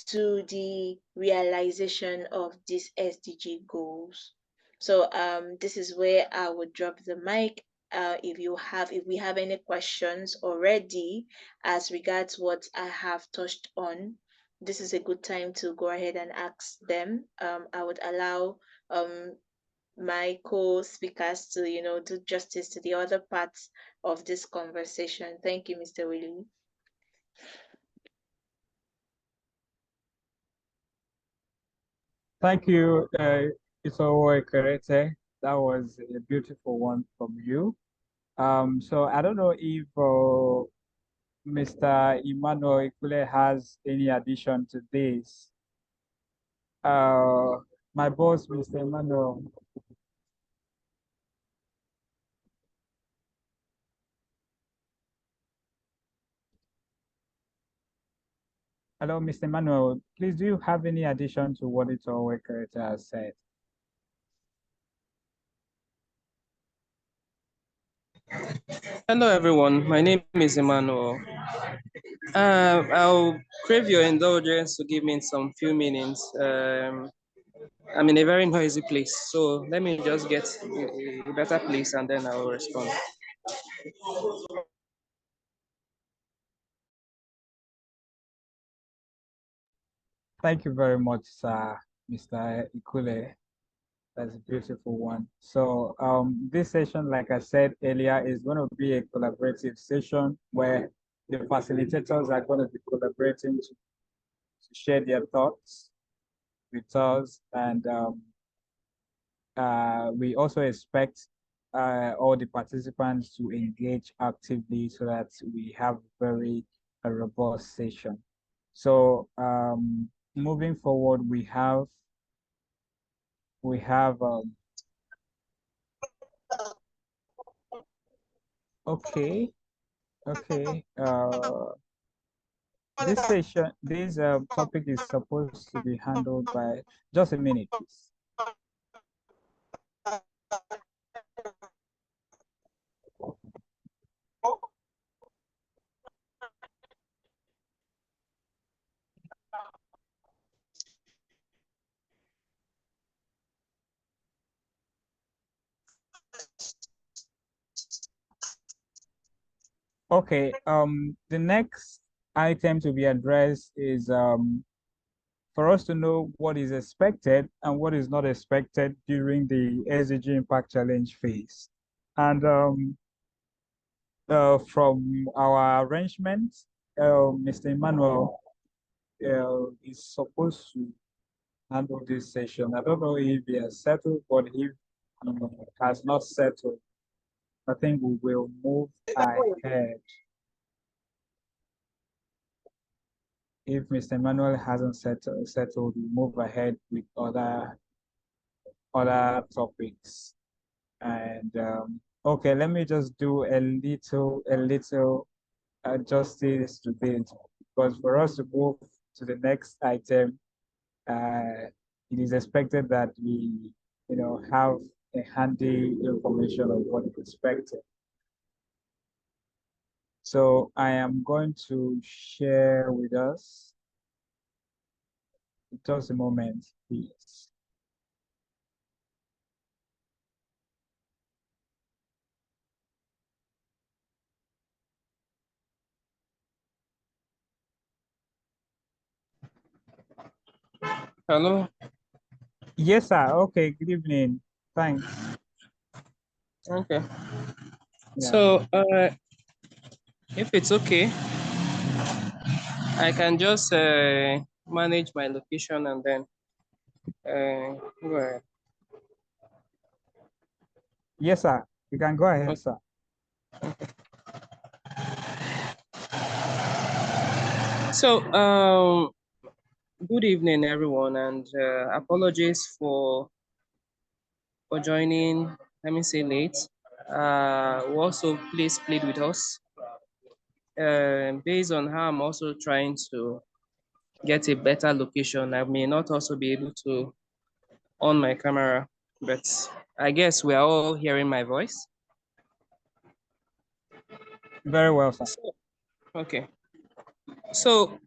to the realization of these SDG goals. So this is where I would drop the mic. If we have any questions already as regards what I have touched on, this is a good time to go ahead and ask them. I would allow my co-speakers to, do justice to the other parts of this conversation. Thank you, Mr. Willie. Thank you, Isowo Ekerete. That was a beautiful one from you. So I don't know if Mr. Emmanuel Ikule has any addition to this. My boss, Mr. Emmanuel. Hello, Mr. Emmanuel. Please, do you have any addition to what Isowo Ekerete has said? Hello, everyone. My name is Emmanuel. I'll crave your indulgence to give me some few minutes. I'm in a very noisy place, so let me just get a better place and then I will respond. Thank you very much, sir, Mr. Ikule. That's a beautiful one. So this session, like I said earlier, is going to be a collaborative session where the facilitators are going to be collaborating to share their thoughts with us. And we also expect all the participants to engage actively so that we have very a robust session. So moving forward, we have okay. This topic is supposed to be handled by, just a minute, please. Okay, the next item to be addressed is for us to know what is expected and what is not expected during the SDG Impact Challenge phase. And from our arrangements, Mr. Emmanuel is supposed to handle this session. I don't know if he has settled, but if he has not settled, I think we will move ahead. If Mr. Emmanuel hasn't settled, we move ahead with other topics. And okay, let me just do a little justice to this, because for us to move to the next item, it is expected that we, have a handy information of what is expected. So I am going to share with us. Just a moment, please. Hello? Yes, sir. Okay, good evening. Thanks. Okay. Yeah. So, if it's okay, I can just manage my location and then go ahead. Yes, sir. You can go ahead, sir. So, Good evening, everyone, and apologies for joining. Let me say late. Also, please plead with us. Based on how I'm also trying to get a better location, I may not also be able to on my camera, but I guess we are all hearing my voice. Very well, sir. Okay. So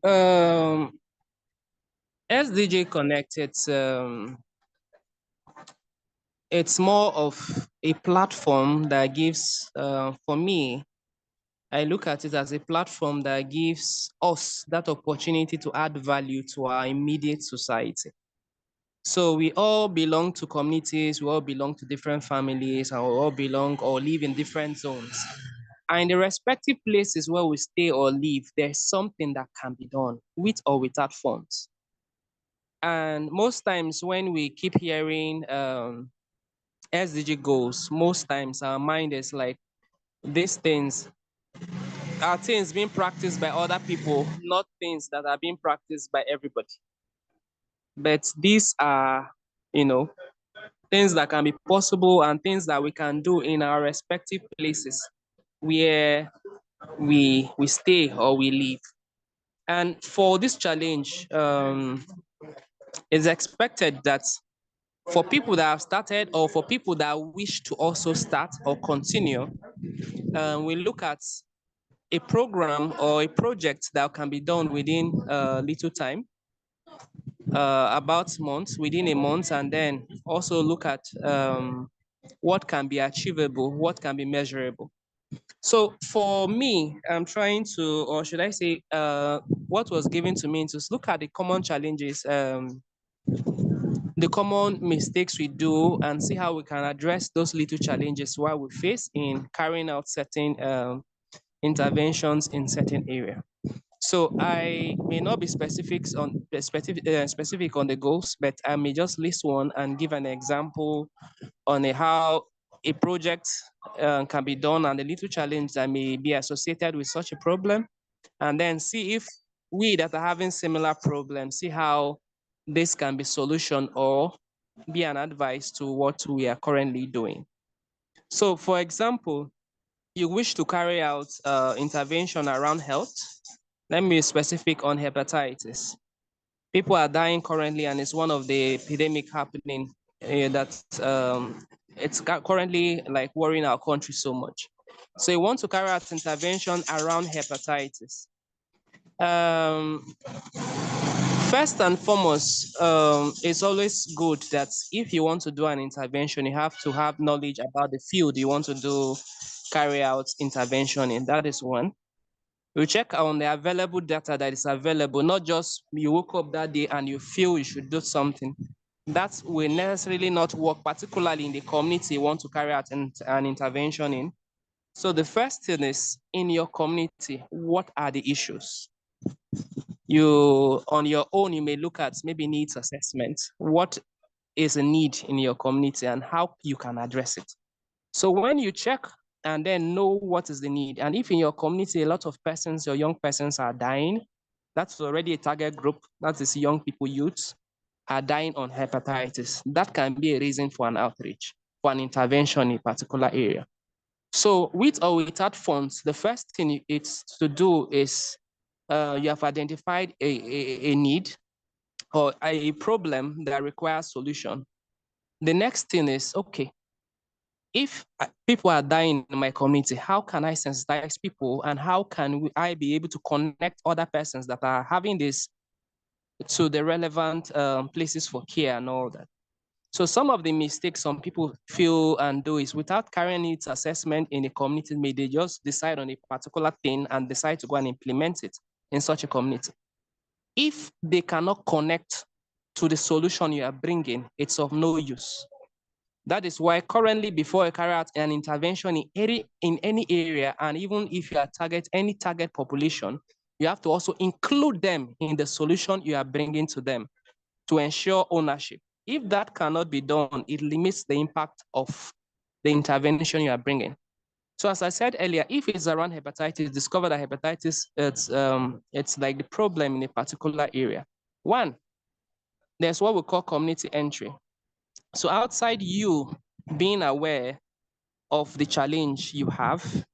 SDG Connect, it's more of a platform that gives, for me, I look at it as a platform that gives us that opportunity to add value to our immediate society. So we all belong to communities, we all belong to different families, and we all belong or live in different zones. And in the respective places where we stay or live, there's something that can be done with or without funds. And most times when we keep hearing SDG goals, most times our mind is like, these things are things being practiced by other people, not things that are being practiced by everybody. But these are, things that can be possible and things that we can do in our respective places where we stay or we live. And for this challenge, it's expected that for people that have started or for people that wish to also start or continue, we look at a program or a project that can be done within little time, about months, within a month, and then also look at what can be achievable, what can be measurable. So for me, I'm trying to, or should I say, what was given to me to look at the common challenges, the common mistakes we do, and see how we can address those little challenges while we face in carrying out certain interventions in certain area. So I may not be specific on the goals, but I may just list one and give an example on how a project can be done and the little challenge that may be associated with such a problem, and then see if we that are having similar problems, see how this can be solution or be an advice to what we are currently doing. So for example, you wish to carry out intervention around health. Let me be specific on hepatitis. People are dying currently, and it's one of the epidemic happening that it's currently like worrying our country so much. So you want to carry out intervention around hepatitis. First and foremost, it's always good that if you want to do an intervention, you have to have knowledge about the field you want to carry out intervention in. That is one. You check on the available data that is available, not just you woke up that day and you feel you should do something. That will necessarily not work, particularly in the community you want to carry out an intervention in. So the first thing is, in your community, what are the issues? You, on your own, you may look at maybe needs assessment. What is a need in your community and how you can address it? So when you check and then know what is the need, and if in your community a lot of persons, your young persons are dying, that's already a target group, that is young people, youths, are dying on hepatitis. That can be a reason for an outreach, for an intervention in a particular area. So with or without funds, the first thing it's to do is you have identified a need or a problem that requires solution. The next thing is, okay, if people are dying in my community, how can I sensitize people and how can I be able to connect other persons that are having this to the relevant places for care and all that? So some of the mistakes some people feel and do is without carrying needs assessment in a community, may they just decide on a particular thing and decide to go and implement it in such a community. If they cannot connect to the solution you are bringing, it's of no use. That is why currently, before you carry out an intervention in any area, and even if you are any target population, you have to also include them in the solution you are bringing to them to ensure ownership. If that cannot be done, it limits the impact of the intervention you are bringing. So as I said earlier, if it's around hepatitis, discover that hepatitis, it's like the problem in a particular area. One, there's what we call community entry. So outside you being aware of the challenge you have,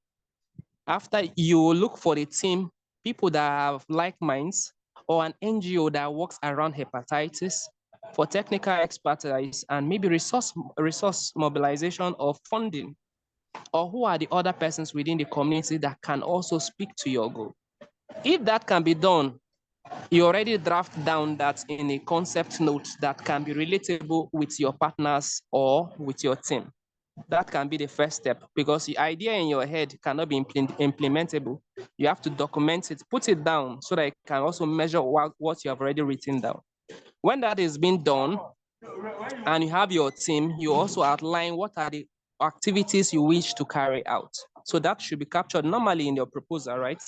after you look for a team, people that have like minds, or an NGO that works around hepatitis for technical expertise and maybe resource mobilization or funding, or who are the other persons within the community that can also speak to your goal. If that can be done, you already draft down that in a concept note that can be relatable with your partners or with your team. That can be the first step, because the idea in your head cannot be implementable. You have to document it, put it down so that you can also measure what you have already written down. When that is being done and you have your team, you also outline what are the activities you wish to carry out. So that should be captured normally in your proposal, right?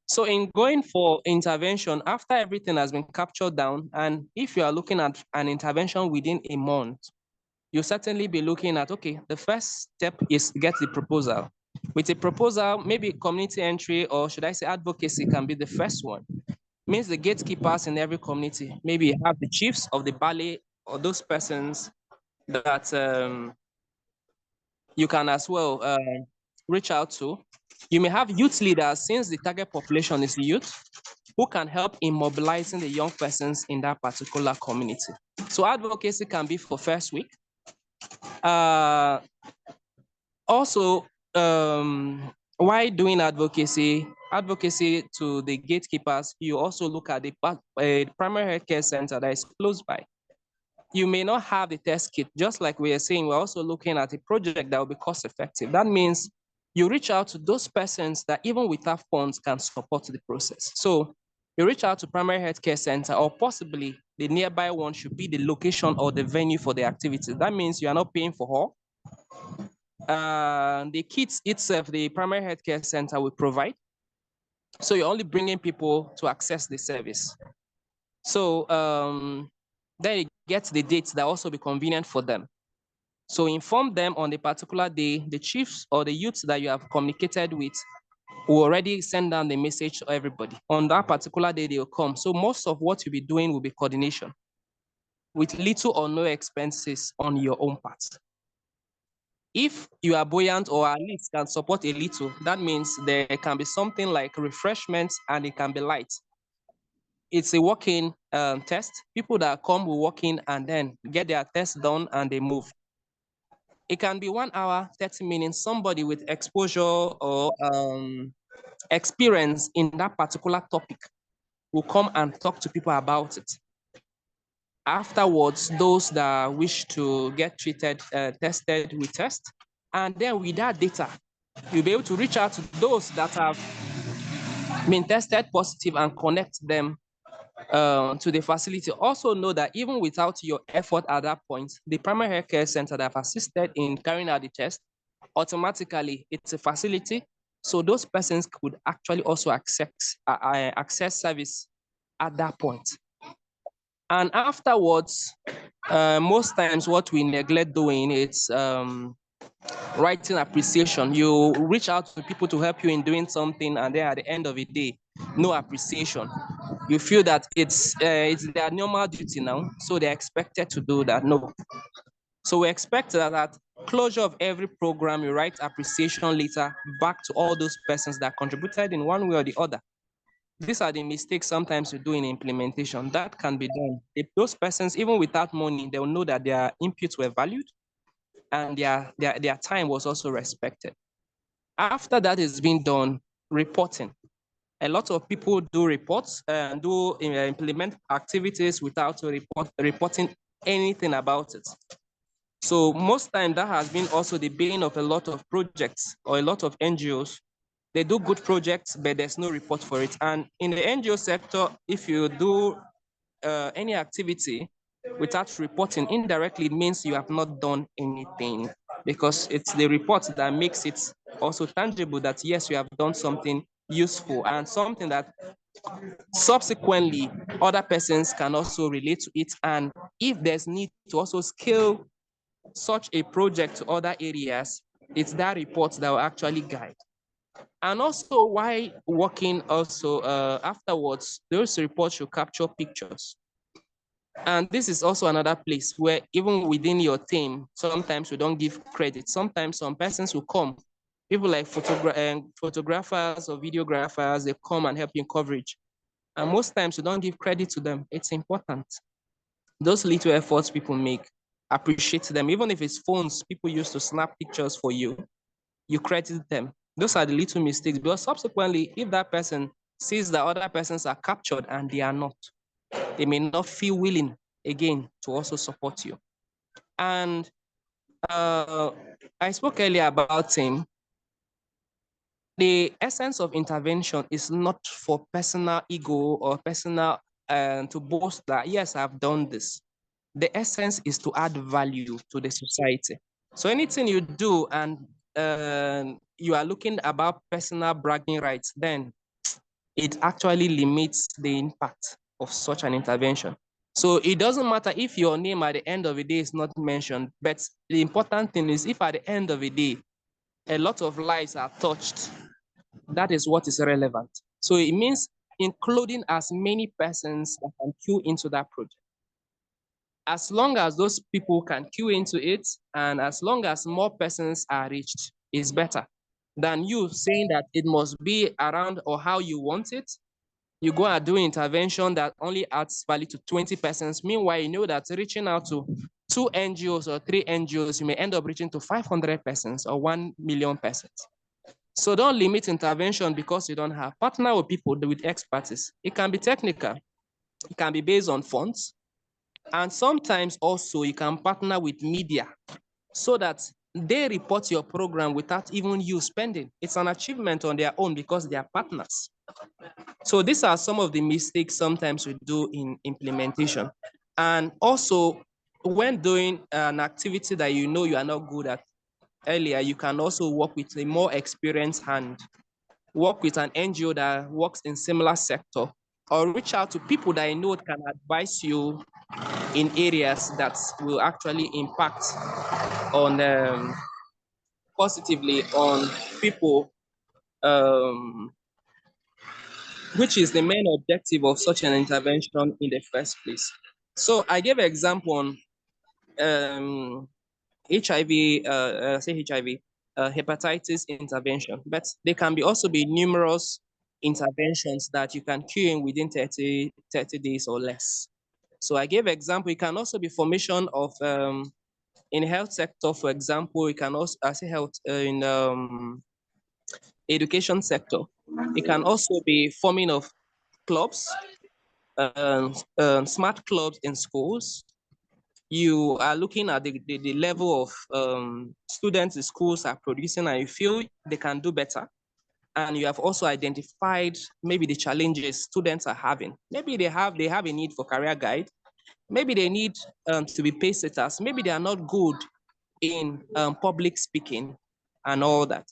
So in going for intervention, after everything has been captured down, and if you are looking at an intervention within a month, you'll certainly be looking at, okay, the first step is get the proposal. With a proposal, maybe community entry, or should I say advocacy, can be the first one. Means the gatekeepers in every community. Maybe you have the chiefs of the ballet, or those persons that you can as well reach out to. You may have youth leaders, since the target population is youth, who can help in mobilizing the young persons in that particular community. So advocacy can be for first week. Also, why doing advocacy to the gatekeepers, you also look at the primary healthcare center that is close by. You may not have the test kit, just like we are saying, we're also looking at a project that will be cost effective. That means you reach out to those persons that even without funds can support the process. So you reach out to primary healthcare center, or possibly the nearby one should be the location or the venue for the activity. That means you are not paying for all. The kits itself, the primary healthcare center will provide. So you're only bringing people to access the service. So then you get the dates that also be convenient for them. So inform them on the particular day. The chiefs or the youths that you have communicated with will already send down the message to everybody. On that particular day, they will come. So most of what you'll be doing will be coordination with little or no expenses on your own part. If you are buoyant, or at least can support a little, that means there can be something like refreshments, and it can be light. It's a walk-in test. People that come will walk in and then get their test done and they move. It can be 1 hour, 30 minutes. Somebody with exposure or experience in that particular topic will come and talk to people about it. Afterwards, those that wish to get treated, tested, we test. And then with that data, you'll be able to reach out to those that have been tested positive and connect them to the facility. Also know that even without your effort at that point, the primary health care center that have assisted in carrying out the test, automatically it's a facility. So those persons could actually also access service at that point. And afterwards, most times what we neglect doing is writing appreciation. You reach out to people to help you in doing something, and then at the end of the day, no appreciation. You feel that it's their normal duty now, so they're expected to do that. No. So we expect that at closure of every program, you write appreciation letter back to all those persons that contributed in one way or the other. These are the mistakes sometimes you do in implementation. That can be done. If those persons, even without money, they will know that their inputs were valued and their time was also respected. After that is being done, reporting. A lot of people do reports and do implement activities without reporting anything about it. So most time that has been also the bane of a lot of projects or a lot of NGOs. They do good projects, but there's no report for it. And in the NGO sector, if you do any activity without reporting, indirectly it means you have not done anything, because it's the report that makes it also tangible that yes, you have done something useful and something that subsequently other persons can also relate to it. And if there's need to also scale such a project to other areas, it's that report that will actually guide. And also, while working also afterwards, those reports should capture pictures. And this is also another place where even within your team, sometimes we don't give credit. Sometimes some persons will come, people like photographers or videographers, they come and help you in coverage. And most times we don't give credit to them. It's important. Those little efforts people make, appreciate them. Even if it's phones people use to snap pictures for you, you credit them. Those are the little mistakes, because subsequently, if that person sees that other persons are captured and they are not, they may not feel willing again to also support you. And I spoke earlier about team. The essence of intervention is not for personal ego or personal to boast that, yes, I've done this. The essence is to add value to the society. So anything you do and you are looking about personal bragging rights, then it actually limits the impact of such an intervention. So it doesn't matter if your name at the end of the day is not mentioned, but the important thing is if at the end of the day, a lot of lives are touched, that is what is relevant. So it means including as many persons that can queue into that project. As long as those people can queue into it, and as long as more persons are reached, is better than you saying that it must be around or how you want it. You go and do intervention that only adds value to 20 persons. Meanwhile, you know that reaching out to 2 NGOs or 3 NGOs, you may end up reaching to 500 persons or 1 million persons. So don't limit intervention because you don't have. Partner with people with expertise. It can be technical. It can be based on funds. And sometimes also you can partner with media so that they report your program without even you spending. It's an achievement on their own because they are partners. So these are some of the mistakes sometimes we do in implementation. And also, when doing an activity that you know you are not good at earlier, you can also work with a more experienced hand, work with an NGO that works in similar sector, or reach out to people that you know can advise you in areas that will actually impact on positively on people, which is the main objective of such an intervention in the first place. So I gave an example on HIV, hepatitis intervention, but there can be also be numerous interventions that you can queue in within 30 days or less. So I gave example, it can also be formation of, in health sector, for example, it can also, I say health, in education sector, it can also be forming of clubs, smart clubs in schools. You are looking at the level of students the schools are producing and you feel they can do better. And you have also identified maybe the challenges students are having. Maybe they have a need for career guide. Maybe they need to be pace setters. Maybe they are not good in public speaking and all that.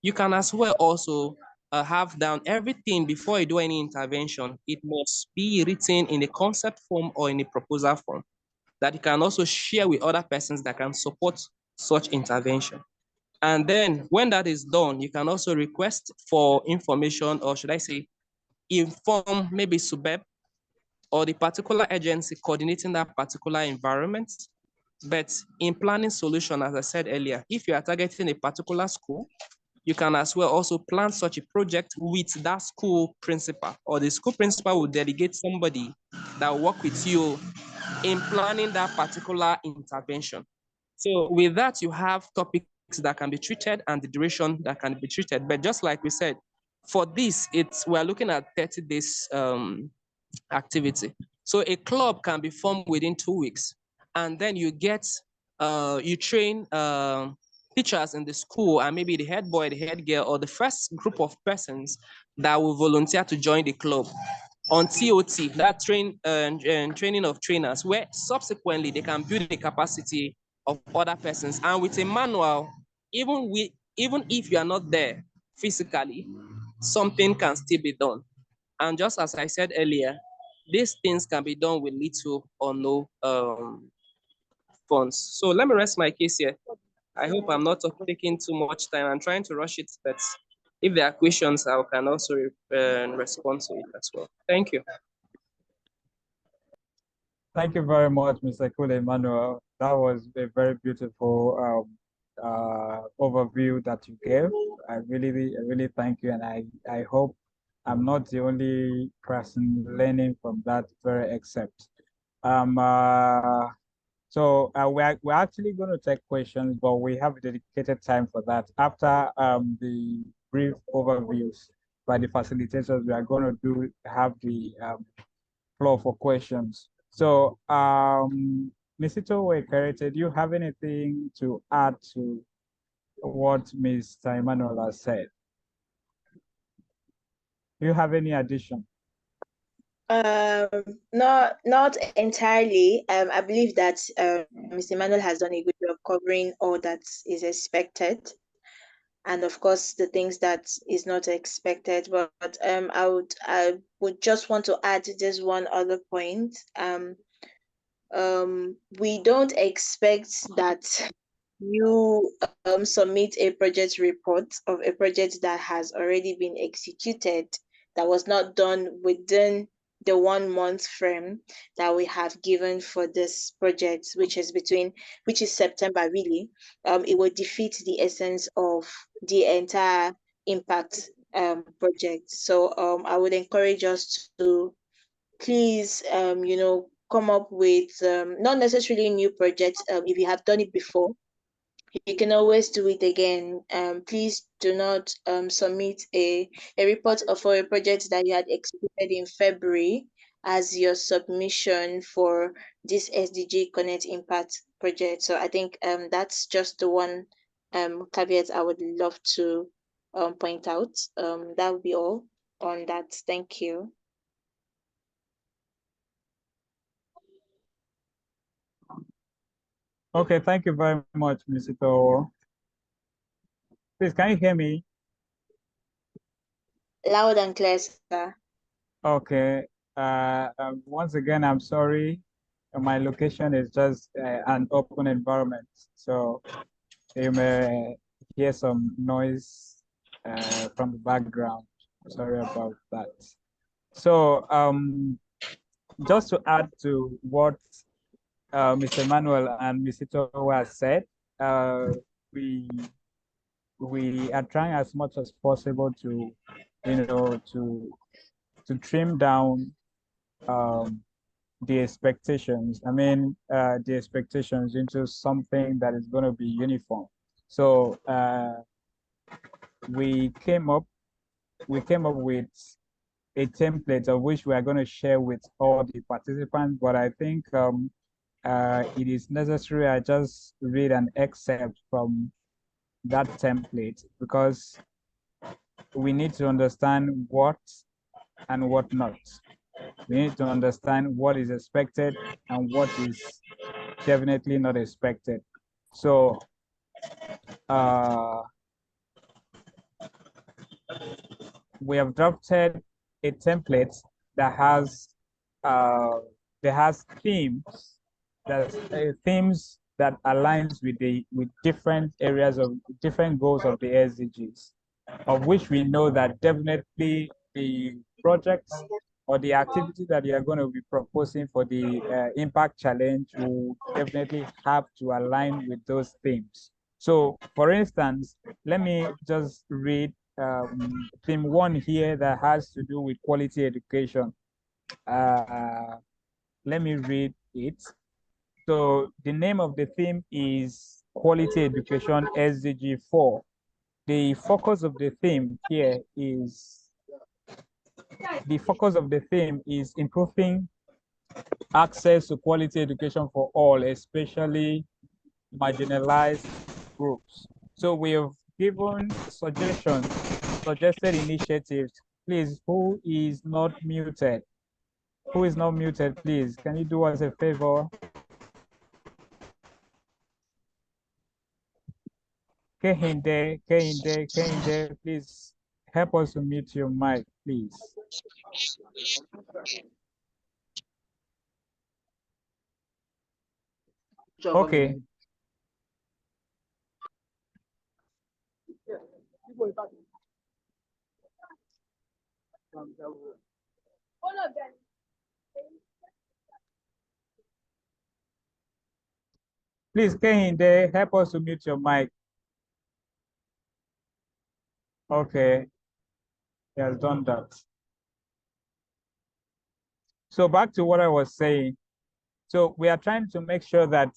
You can as well also have down everything before you do any intervention. It must be written in a concept form or in a proposal form that you can also share with other persons that can support such intervention. And then when that is done, you can also request for information, or should I say, inform maybe SUBEB or the particular agency coordinating that particular environment. But in planning solution, as I said earlier, if you are targeting a particular school, you can as well also plan such a project with that school principal, or the school principal will delegate somebody that will work with you in planning that particular intervention. So with that, you have topics that can be treated and the duration that can be treated. But just like we said, for this, we're looking at 30 days activity. So a club can be formed within 2 weeks, and then you train teachers in the school and maybe the head boy, the head girl, or the first group of persons that will volunteer to join the club on TOT, that training of trainers, where subsequently they can build the capacity of other persons. And with a manual, even if you are not there physically, something can still be done. And just as I said earlier, these things can be done with little or no funds. So let me rest my case here. I hope I'm not taking too much time. I'm trying to rush it, but if there are questions, I can also respond to it as well. Thank you. Thank you very much, Mr. Kule Emmanuel. That was a very beautiful overview that you gave. I really thank you, and I hope I'm not the only person learning from that very excerpt. So we're actually going to take questions, but we have a dedicated time for that. After the brief overviews by the facilitators, we are going to have the floor for questions. So, Mr. Wekerete, do you have anything to add to what Mr. Emmanuel has said? Do you have any addition? Not entirely. I believe that Mr. Emmanuel has done a good job covering all that is expected, and of course the things that is not expected. But I would just want to add this one other point. We don't expect that you submit a project report of a project that has already been executed, that was not done within the 1 month frame that we have given for this project, which is September really. It would defeat the essence of the entire impact project. So I would encourage us to please come up with not necessarily new projects. If you have done it before, you can always do it again. Please do not submit a report for a project that you had executed in February as your submission for this SDG Connect Impact project. So I think that's just the one caveat I would love to point out. That would be all on that. Thank you. Okay, thank you very much, Mr. Towo. Please, can you hear me? Loud and clear, sir. Okay. Once again, I'm sorry. My location is just an open environment, so you may hear some noise from the background. Sorry about that. So, just to add to what Mr. Manuel and Mr. Towa said, we are trying as much as possible to, to trim down the expectations. I mean, the expectations into something that is going to be uniform. So we came up with a template of which we are going to share with all the participants, but I think it is necessary I just read an excerpt from that template, because we need to understand what and what not. We need to understand what is expected and what is definitely not expected. So we have drafted a template that has themes that aligns with different areas of different goals of the SDGs, of which we know that definitely the projects or the activity that you are going to be proposing for the impact challenge will definitely have to align with those themes. So, for instance, let me just read theme 1 here that has to do with quality education. Let me read it. So the name of the theme is Quality Education SDG 4. The focus of the theme here is improving access to quality education for all, especially marginalized groups. So we have given suggested initiatives. Please, who is not muted? Who is not muted, please? Can you do us a favor? Kehinde, please help us to mute your mic, please. Okay. Please, Kehinde, help us to mute your mic. Okay, he has done that. So back to what I was saying. So we are trying to make sure that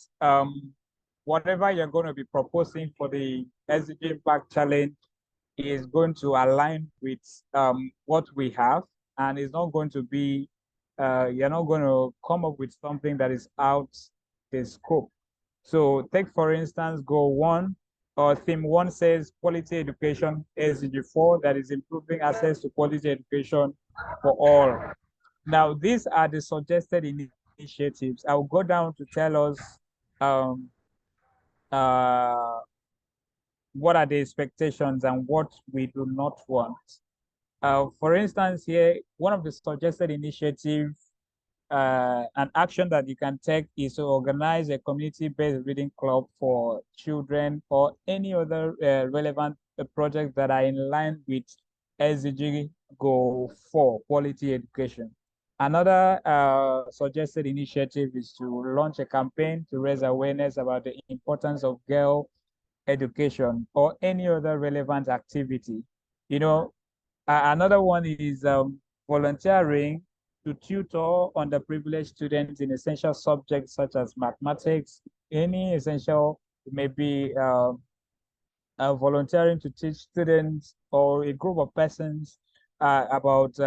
whatever you're going to be proposing for the SDG Impact Challenge is going to align with what we have, and it's not going to be, you're not going to come up with something that is out the scope. So take, for instance, goal 1 or theme 1 says quality education, SDG 4, that is improving access to quality education for all. Now, these are the suggested initiatives. I will go down to tell us what are the expectations and what we do not want. For instance, here, one of the suggested initiatives, an action that you can take is to organize a community-based reading club for children or any other relevant projects that are in line with SDG Goal 4, quality education. Another suggested initiative is to launch a campaign to raise awareness about the importance of girl education or any other relevant activity. You know, another one is volunteering to tutor underprivileged students in essential subjects such as mathematics, any essential, maybe volunteering to teach students or a group of persons about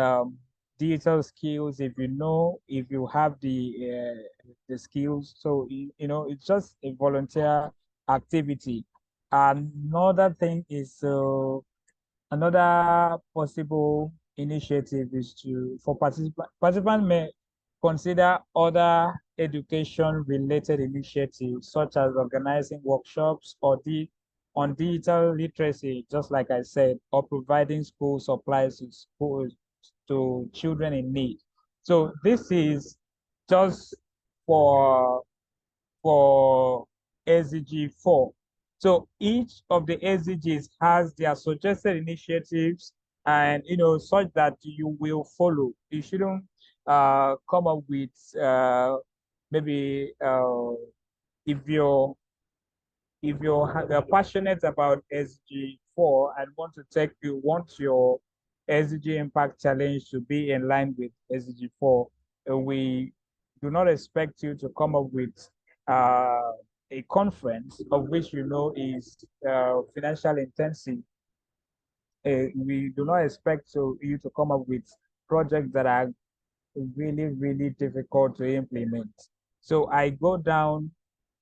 digital skills, if you know, if you have the skills. So, you know, it's just a volunteer activity. Another thing is another possible initiative is to, for participants may consider other education-related initiatives, such as organizing workshops or on digital literacy, just like I said, or providing school supplies to schools to children in need. So this is just for SDG 4. So each of the SDGs has their suggested initiatives, and such that you will follow. You shouldn't come up with maybe if you're passionate about SG4 and want your SDG Impact Challenge to be in line with SDG4, we do not expect you to come up with a conference of which is financial intensive. We do not expect you to come up with projects that are really, really difficult to implement. So I go down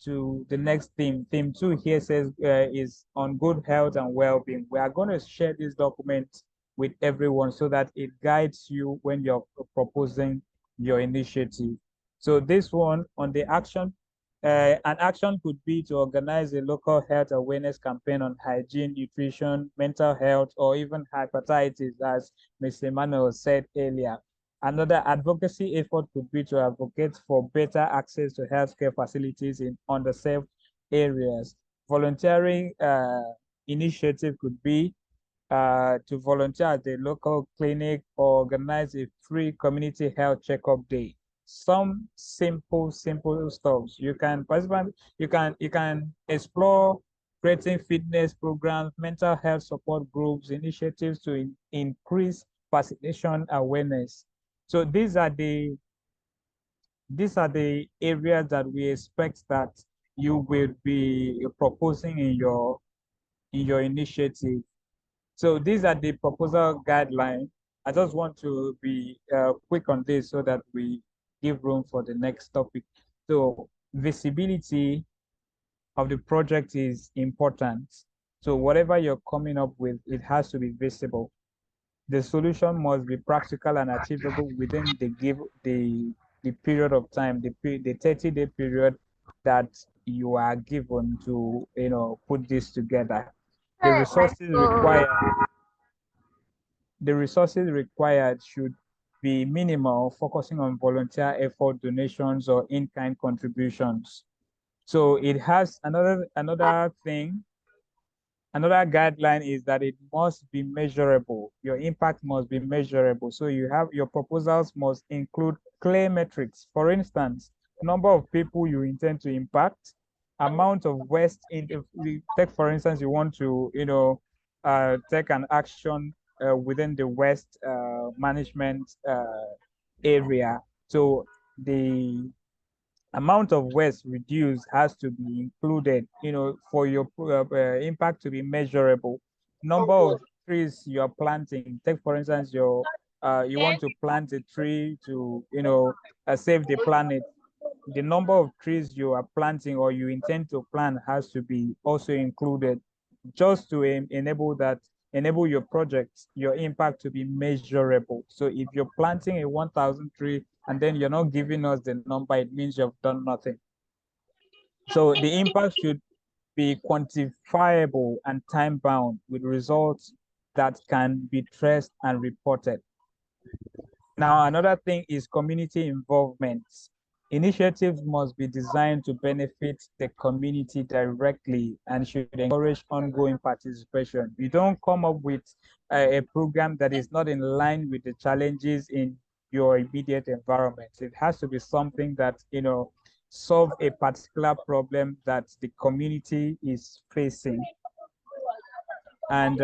to the next theme. Theme 2 here says is on good health and well-being. We are going to share this document with everyone so that it guides you when you're proposing your initiative. So this one on the action, an action could be to organize a local health awareness campaign on hygiene, nutrition, mental health, or even hepatitis, as Mr. Emmanuel said earlier. Another advocacy effort could be to advocate for better access to healthcare facilities in underserved areas. Volunteering initiative could be to volunteer at the local clinic or organize a free community health checkup day. Some simple stuff. You can participate, you can explore creating fitness programs, mental health support groups, initiatives to increase vaccination awareness. So these are the areas that we expect that you will be proposing in your initiative. So these are the proposal guidelines. I just want to be quick on this so that we give room for the next topic. So visibility of the project is important. So whatever you're coming up with, it has to be visible. The solution must be practical and achievable within the period of time, the 30-day period that you are given to put this together. The resources required should be minimal, focusing on volunteer effort, donations, or in-kind contributions. So it has another thing. Another guideline is that it must be measurable. Your impact must be measurable. So your proposals must include clear metrics. For instance, number of people you intend to impact, amount of waste in, if we take, for instance, you want to, take an action within the waste management area. So the amount of waste reduced has to be included, for your impact to be measurable. Number of trees you're planting. Take, for instance, you want to plant a tree to, save the planet. The number of trees you are planting or you intend to plant has to be also included, just to enable your project, your impact to be measurable. So if you're planting a 1,000 tree and then you're not giving us the number, it means you've done nothing. So the impact should be quantifiable and time bound with results that can be traced and reported. Now, another thing is community involvement. Initiatives must be designed to benefit the community directly and should encourage ongoing participation. You don't come up with a program that is not in line with the challenges in your immediate environment. It has to be something that, solve a particular problem that the community is facing. And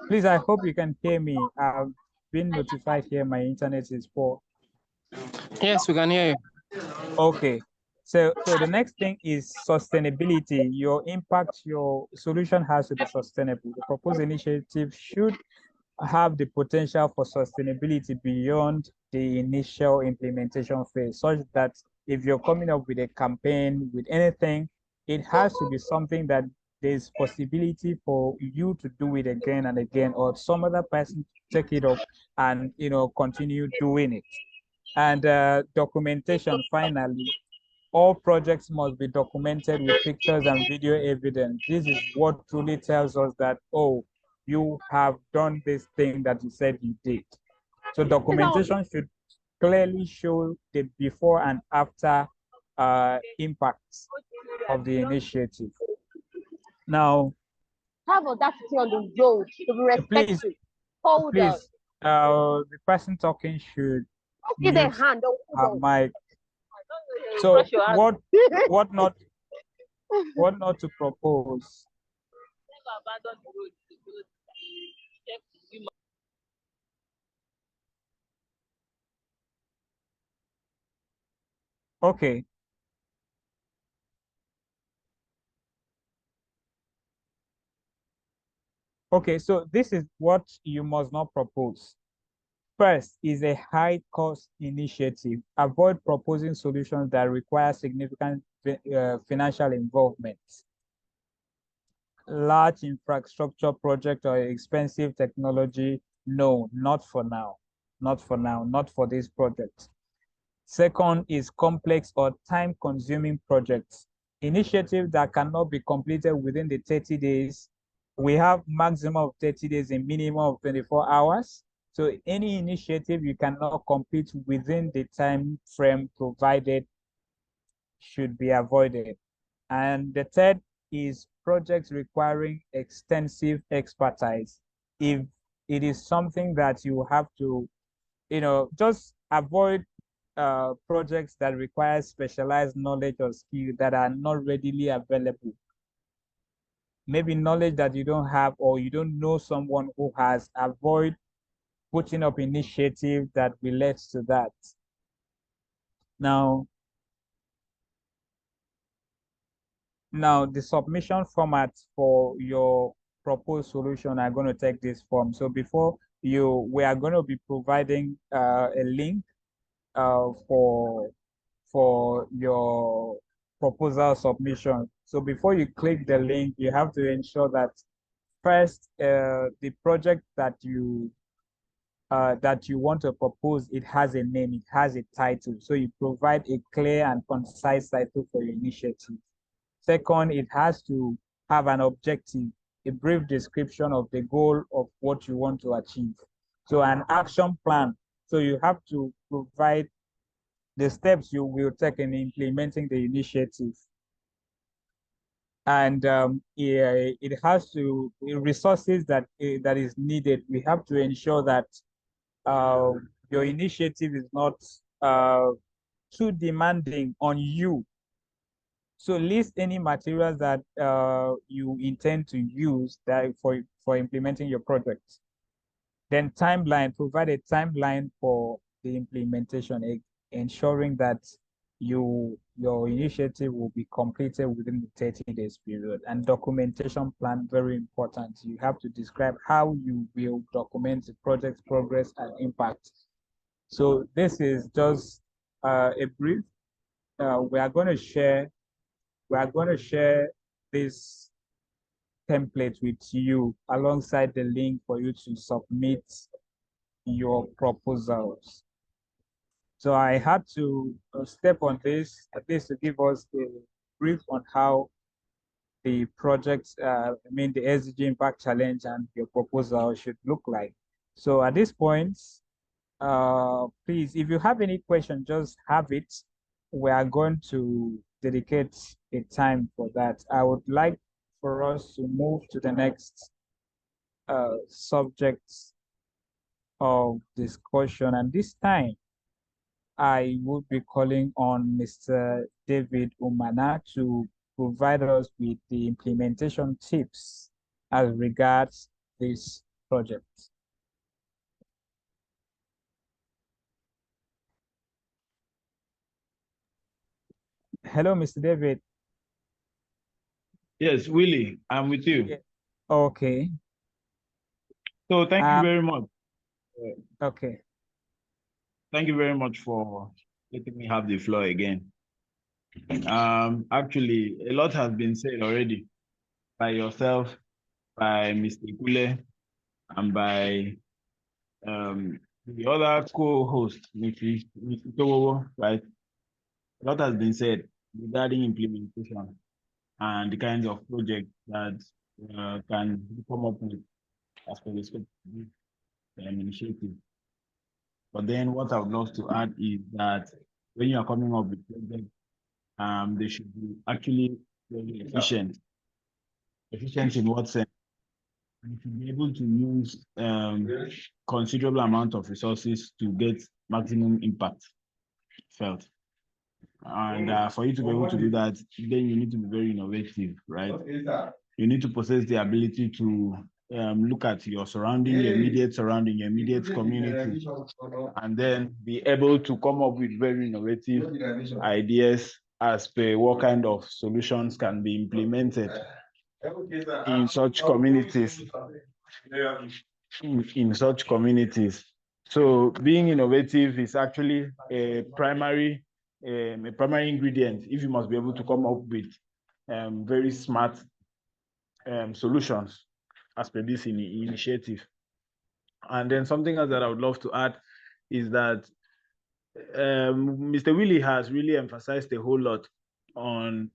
please, I hope you can hear me. I've been notified here my internet is poor. Yes, we can hear you. Okay. So the next thing is sustainability. Your impact, your solution has to be sustainable. The proposed initiative should have the potential for sustainability beyond the initial implementation phase, such that if you're coming up with a campaign, with anything, it has to be something that there's possibility for you to do it again and again, or some other person to take it up and, continue doing it. And documentation, finally, all projects must be documented with pictures and video evidence. This is what truly tells us that, oh, you have done this thing that you said you did. So documentation should clearly show the before and after impacts of the initiative. Now, have audacity on the road to be respectful. Hold on. The person talking should give a mute hand. her mic. So what not to propose? Okay. Okay, so this is what you must not propose. First is a high cost initiative. Avoid proposing solutions that require significant financial involvement. Large infrastructure project or expensive technology, no, not for now. Not for now, not for this project. Second is complex or time-consuming projects. Initiatives that cannot be completed within the 30 days. We have maximum of 30 days and minimum of 24 hours. So any initiative you cannot complete within the time frame provided should be avoided. And the third is projects requiring extensive expertise. If it is something that you have to, just avoid projects that require specialized knowledge or skill that are not readily available. Maybe knowledge that you don't have or you don't know someone who has. Avoid putting up initiative that relates to that. Now the submission format for your proposed solution are going to take this form. So before we are going to be providing a link for your proposal submission. So before you click the link, you have to ensure that first the project that you want to propose, it has a name, it has a title. So you provide a clear and concise title for your initiative. Second, it has to have an objective, a brief description of the goal of what you want to achieve. So an action plan. So you have to provide the steps you will take in implementing the initiative. And it has to resources that is needed. We have to ensure that your initiative is not too demanding on you. So list any materials that you intend to use that for implementing your project. Then timeline, provide a timeline for the implementation, ensuring that your initiative will be completed within the 30 days period. And documentation plan, very important. You have to describe how you will document the project's progress and impact. So this is just a brief. We are going to share this template with you alongside the link for you to submit your proposals. So I had to step on this, at least to give us a brief on how the project, the SDG Impact Challenge and your proposal should look like. So at this point, please, if you have any question, just have it. We are going to dedicate a time for that. I would like for us to move to the next subject of discussion. And this time, I will be calling on Mr. David Umana to provide us with the implementation tips as regards this project. Hello, Mr. David. Yes, Willie, I'm with you. Yeah. Okay. So thank you very much. Okay. Thank you very much for letting me have the floor again. Actually, a lot has been said already by yourself, by Mr. Kule, and by the other co-host, Mr. Towo, right? A lot has been said regarding implementation and the kinds of projects that can come up with as per the scope of this initiative. But then what I would love to add is that when you are coming up with projects, they should be actually very efficient. Efficient in what sense? You should be able to use considerable amount of resources to get maximum impact felt. And for you to be able to do that, then you need to be very innovative, right? You need to possess the ability to look at your surrounding, your immediate surrounding, your immediate community, and then be able to come up with very innovative ideas as per what kind of solutions can be implemented in such communities. In such communities. So being innovative is actually a primary ingredient if you must be able to come up with very smart solutions as per this initiative. And then something else that I would love to add is that Mr. Willie has really emphasized a whole lot on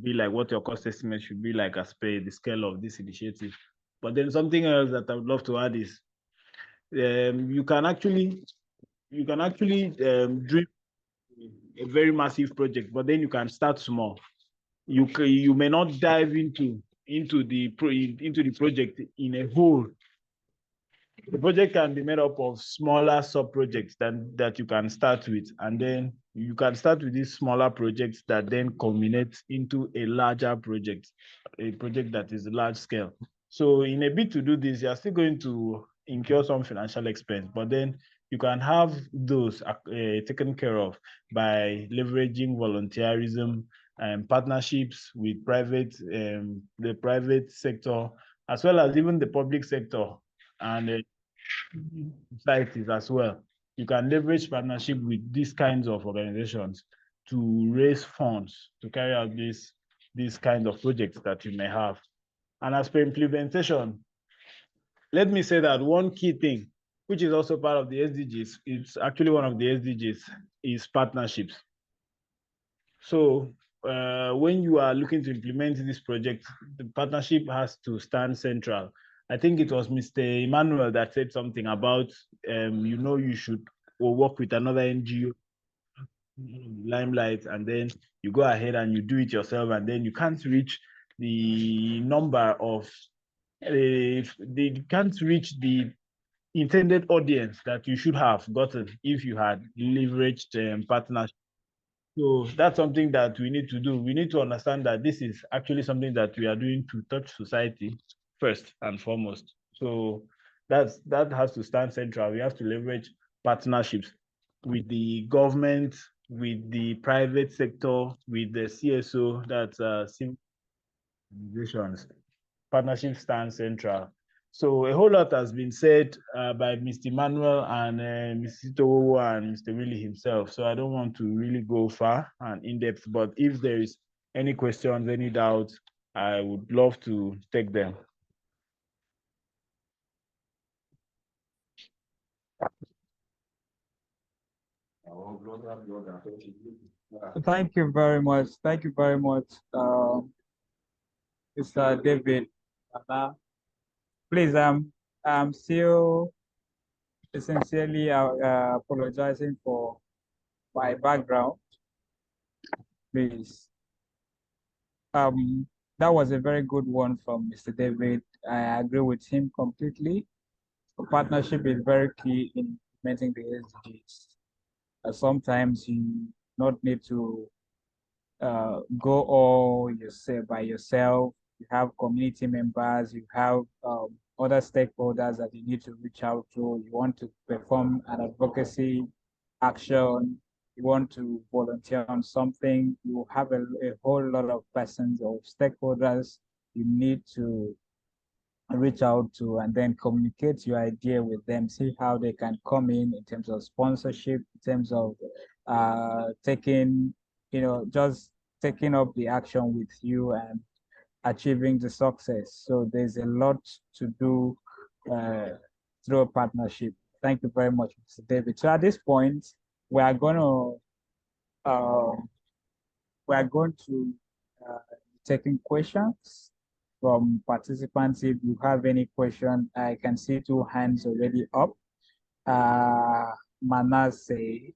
be like what your cost estimate should be like as per the scale of this initiative. But then something else that I would love to add is you can actually dream a very massive project, but then you can start small. You may not dive into the project in a whole. The project can be made up of smaller sub-projects that you can start with, and then you can start with these smaller projects that then culminate into a larger project, a project that is large scale. So in a bid to do this, you're still going to incur some financial expense, but then you can have those taken care of by leveraging volunteerism and partnerships with the private sector, as well as even the public sector and societies as well. You can leverage partnership with these kinds of organizations to raise funds to carry out these kinds of projects that you may have. And as per implementation, let me say that one key thing, which is also part of the SDGs, it's actually one of the SDGs, is partnerships. So when you are looking to implement this project, the partnership has to stand central. I think it was Mr. Emmanuel that said something about, you should work with another NGO, limelight, and then you go ahead and you do it yourself, and then you can't reach the number of, they can't reach the intended audience that you should have gotten if you had leveraged partnership. So that's something that we need to do. We need to understand that this is actually something that we are doing to touch society first and foremost. So that has to stand central. We have to leverage partnerships with the government, with the private sector, with the CSO, that's organizations. Partnership stands central. So a whole lot has been said by Mr. Manuel and Mr. Towo and Mr. Willie himself. So I don't want to really go far and in depth, but if there is any questions, any doubts, I would love to take them. Thank you very much. Thank you very much, Mr. David. Please, I'm still sincerely apologizing for my background. Please. That was a very good one from Mr. David. I agree with him completely. Partnership is very key in implementing the SDGs. Sometimes you not need to go all yourself by yourself. You have community members, you have other stakeholders that you need to reach out to. You want to perform an advocacy action, you want to volunteer on something, you have a whole lot of persons or stakeholders you need to reach out to and then communicate your idea with them, see how they can come in terms of sponsorship, in terms of taking, just taking up the action with you and achieving the success. So there's a lot to do through a partnership. Thank you very much, Mr. David. So at this point, we are going to taking questions from participants. If you have any question, I can see 2 hands already up. Manasseh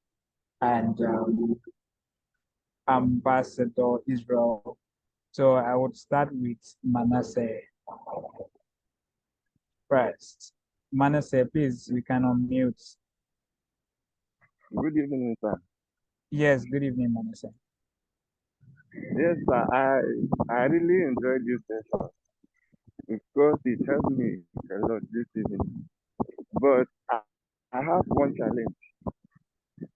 and Ambassador Israel. So I would start with Manasseh first. Manasseh, please, you can unmute. Good evening, sir. Yes, good evening, Manasseh. Yes, sir. I really enjoyed this session because it helped me a lot this evening. But I have one challenge.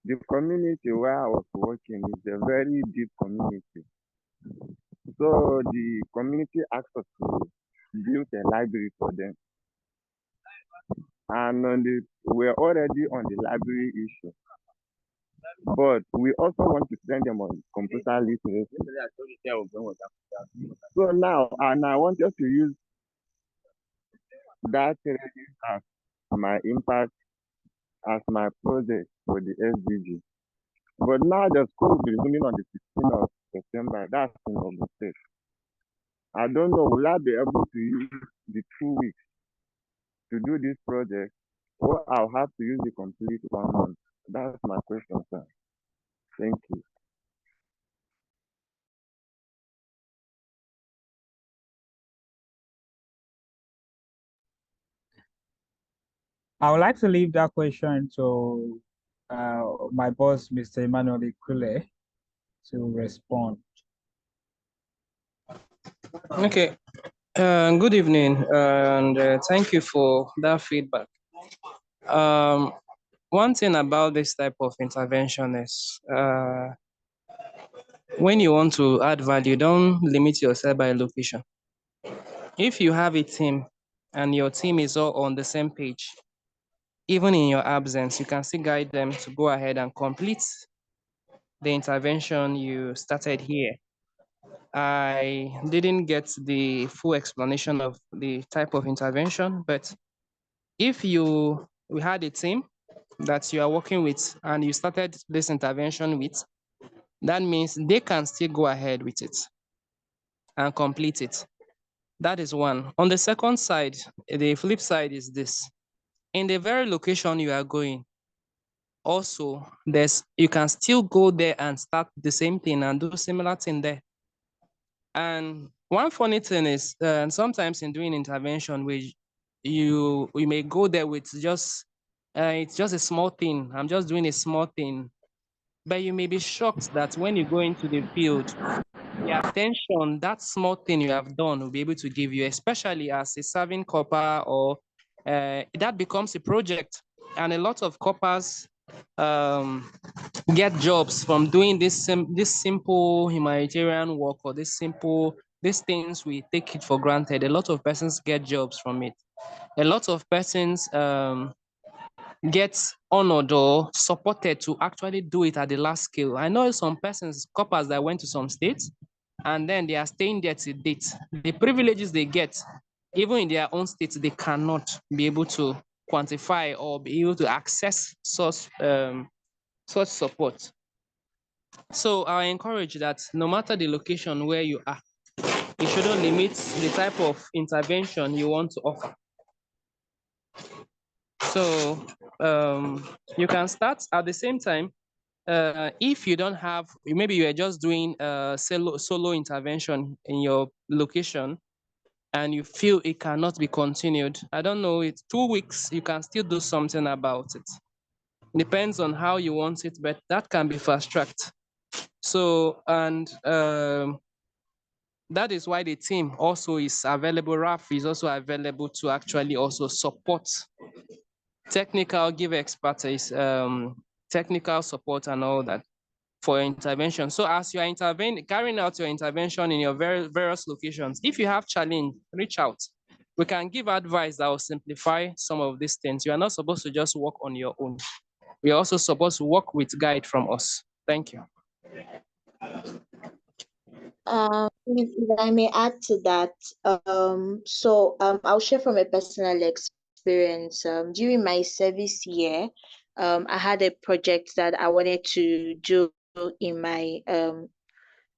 The community where I was working is a very deep community. So the community asked us to build a library for them. And we're already on the library issue. But we also want to send them on computer literacy. So now, and I wanted to use that training as my impact, as my project for the SDG. But now the school will be resuming on the 16th of September. That's in Ogun State. I don't know, will I be able to use the 2 weeks to do this project, or I'll have to use the complete 1 month? That's my question, sir. Thank you. I would like to leave that question to my boss, Mr. Emmanuel Ikule, to respond. Okay. Good evening, and thank you for that feedback. One thing about this type of intervention is when you want to add value, don't limit yourself by location. If you have a team and your team is all on the same page, even in your absence, you can still guide them to go ahead and complete the intervention you started here. I didn't get the full explanation of the type of intervention, but if we had a team that you are working with and you started this intervention with, that means they can still go ahead with it and complete it. That is one. On the second side, the flip side is this. In the very location you are going, also, you can still go there and start the same thing and do similar thing there. And one funny thing is, sometimes in doing intervention, we may go there with just, it's just a small thing. I'm just doing a small thing. but you may be shocked that when you go into the field, the attention that small thing you have done will be able to give you, especially as a serving corper, or that becomes a project. And a lot of corpers get jobs from doing this simple humanitarian work, or these things we take it for granted. A lot of persons get jobs from it. A lot of persons get honored or supported to actually do it at the large scale. I know some persons, coppers that went to some states, and then they are staying there till date. The privileges they get, even in their own states, they cannot be able to quantify or be able to access such support. So I encourage that no matter the location where you are, you shouldn't limit the type of intervention you want to offer. So you can start at the same time. If you don't have, maybe you are just doing solo intervention in your location, and you feel it cannot be continued, I don't know, it's 2 weeks, you can still do something about it. Depends on how you want it, but that can be fast-tracked. So, and that is why the team also is available. RAF is also available to actually also support technical, give expertise, technical support and all that for your intervention. So as you are carrying out your intervention in your various locations, if you have challenge, reach out. We can give advice that will simplify some of these things. You are not supposed to just work on your own. We are also supposed to work with guide from us. Thank you. If I may add to that, I'll share from a personal experience. During my service year, I had a project that I wanted to do in my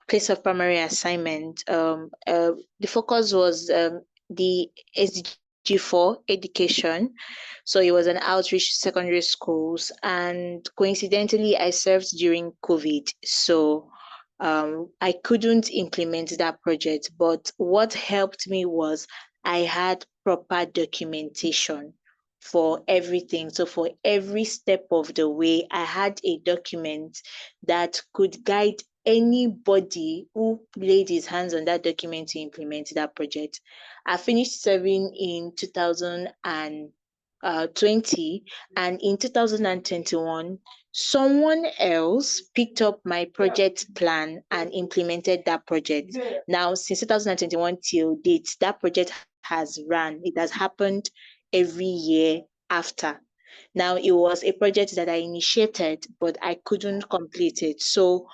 place of primary assignment. The focus was the SDG for education. So it was an outreach secondary schools, and coincidentally, I served during COVID. So I couldn't implement that project, but what helped me was I had proper documentation for everything. So for every step of the way, I had a document that could guide anybody who laid his hands on that document to implement that project. I finished serving in 2020, and in 2021, someone else picked up my project plan and implemented that project. Now, since 2021 till date, that project has run. It has happened every year after. Now, it was a project that I initiated, but I couldn't complete it. So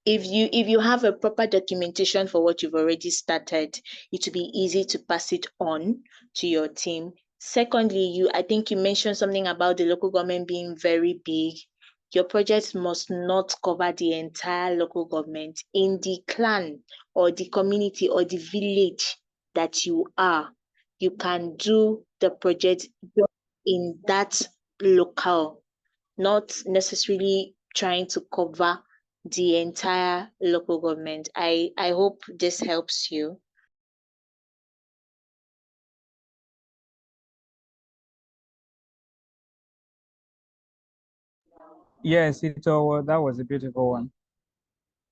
if you have a proper documentation for what you've already started, it will be easy to pass it on to your team. Secondly, I think you mentioned something about the local government being very big. Your project must not cover the entire local government. In the clan or the community or the village that you are, you can do the project in that local, not necessarily trying to cover the entire local government. I hope this helps you. Yes, that was a beautiful one.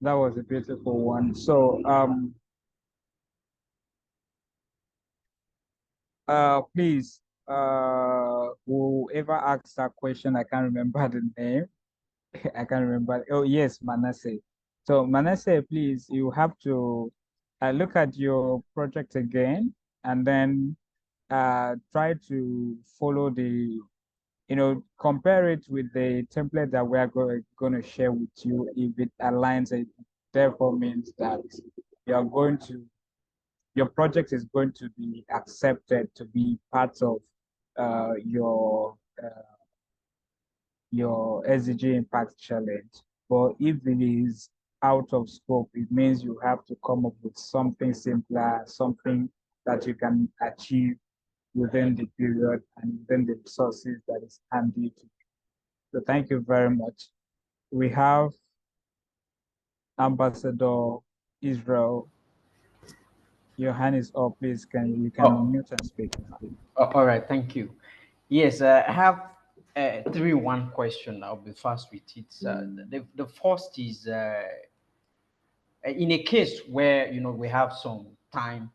That was a beautiful one. So please, whoever asked that question, I can't remember the name. I can't remember. Oh yes, Manasseh. So Manasseh, please, you have to look at your project again, and then try to follow compare it with the template that we are going to share with you. If it aligns, it therefore means that your project is going to be accepted to be part of your SDG Impact Challenge. But if it is out of scope, it means you have to come up with something simpler, something that you can achieve within the period and within the resources that is handy to you. So thank you very much. We have Ambassador Israel. Your hand is up, please. You can unmute and speak. All right, thank you. Yes, I have 3-1 question. I'll be fast with it. The first is in a case where we have some time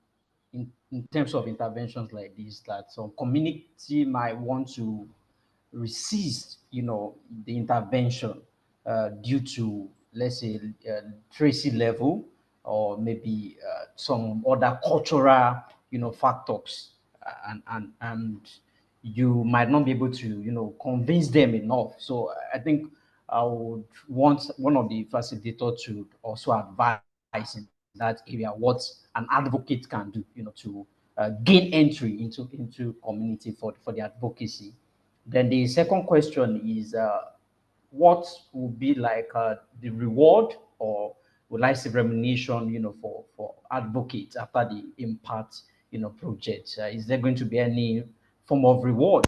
in terms of interventions like this, that some community might want to resist, the intervention due to, let's say, literacy level, or maybe some other cultural, factors, and you might not be able to, convince them enough. So I think I would want one of the facilitator to also advise in that area what an advocate can do, to gain entry into community for the advocacy. Then the second question is, what would be like the reward, or would I say remuneration, for advocates after the impact, project? Is there going to be any form of reward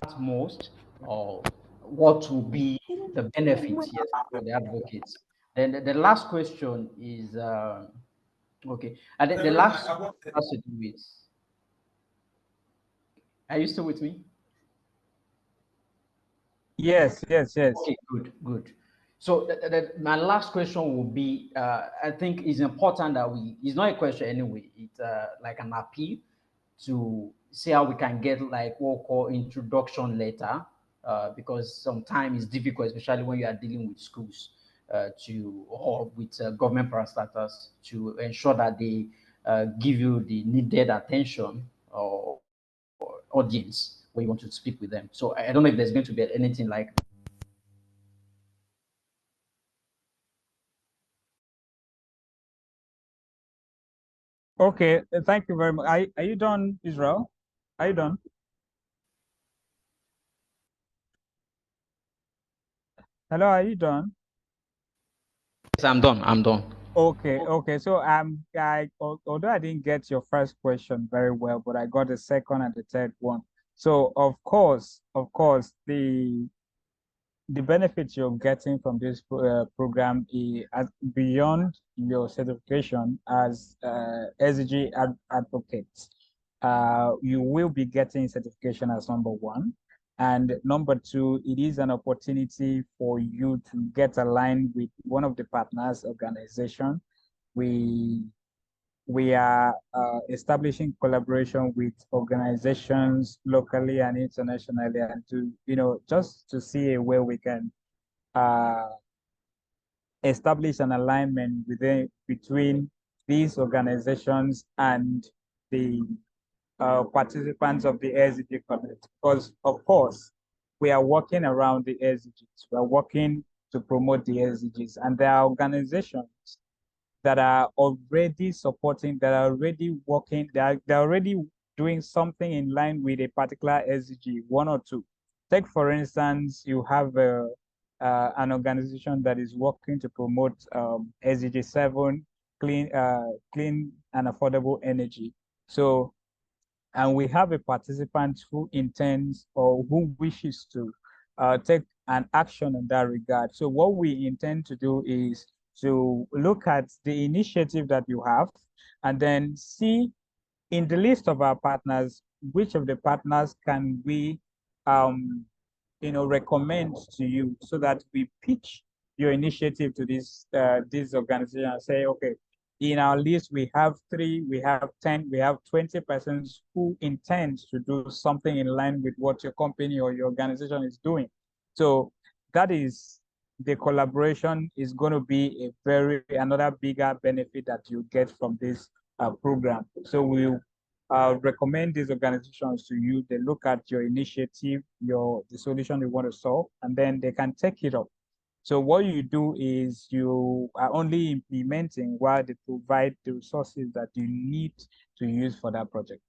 at most, or what will be the benefits, yes, for the advocates? Then the last question is, okay, and the last has to do with, are you still with me? Yes, yes, yes. Okay, good, good. So my last question will be, I think it's important that it's not a question anyway, it's like an appeal to see how we can get like what we call introduction letter, because sometimes it's difficult, especially when you are dealing with schools, or with government parastatals, to ensure that they give you the needed attention, or audience when you want to speak with them. So I don't know if there's going to be anything like. Okay, thank you very much. Are you done, Israel? Are you done? Hello, are you done? Yes, I'm done. I'm done. Okay, okay. So although I didn't get your first question very well, but I got the second and the third one. So of course, the benefits you're getting from this program is beyond your certification as SDG advocates. You will be getting certification as number one. And number two, it is an opportunity for you to get aligned with one of the partners organization. We we are establishing collaboration with organizations locally and internationally, and to just to see where we can uh, establish an alignment between these organizations and the participants of the SDG Connect. Because of course, we are working around the SDGs. We are working to promote the SDGs, and there are organizations that are already supporting, that are already working, they're already doing something in line with a particular SDG, one or two. Take, for instance, you have an organization that is working to promote SDG 7, clean and affordable energy. So, and we have a participant who intends or who wishes to take an action in that regard. So what we intend to do is to look at the initiative that you have and then see in the list of our partners, which of the partners can we recommend to you, so that we pitch your initiative to this organization and say, okay, in our list, we have 3, we have 10, we have 20 persons who intend to do something in line with what your company or your organization is doing. So that is, the collaboration is going to be another bigger benefit that you get from this program. So we recommend these organizations to you. They look at your initiative, the solution you want to solve, and then they can take it up. So what you do is you are only implementing while they provide the resources that you need to use for that project.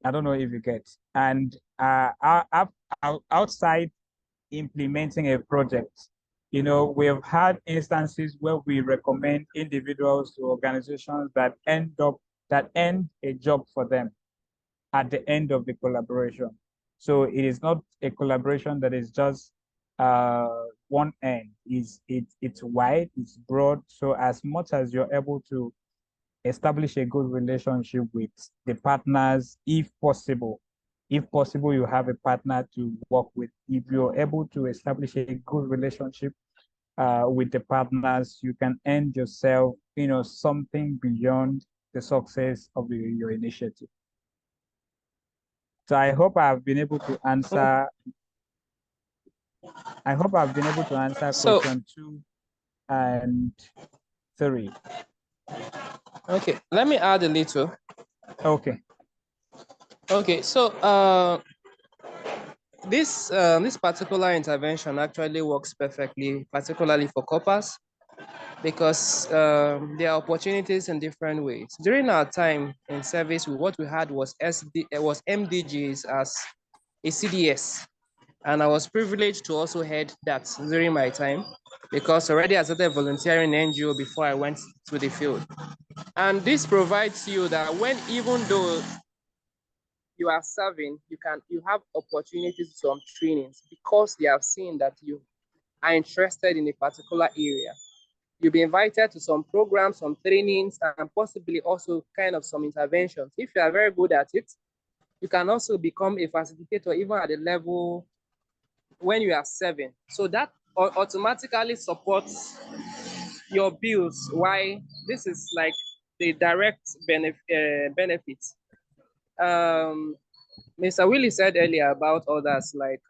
I don't know if you get. And outside implementing a project, we have had instances where we recommend individuals to organizations that end a job for them at the end of the collaboration. So it is not a collaboration that is just one end. It's wide, it's broad. So as much as you're able to establish a good relationship with the partners if possible. If possible, you have a partner to work with. If you're able to establish a good relationship with the partners, you can end yourself, something beyond the success of your initiative. So I hope I've been able to answer. I hope I've been able to answer question 2 and 3. Okay, let me add a little. Okay. Okay, so this particular intervention actually works perfectly, particularly for coppers, because there are opportunities in different ways. During our time in service, what we had was MDGs as a CDS, and I was privileged to also head that during my time, because already I started volunteering in NGO before I went to the field. And this provides you that even though you are serving, you have opportunities to some trainings because they have seen that you are interested in a particular area. You'll be invited to some programs, some trainings, and possibly also kind of some interventions. If you are very good at it, you can also become a facilitator even at the level when you are serving. So that automatically supports your bills. Why? This is like the direct benefit. Mr. Willie said earlier about others like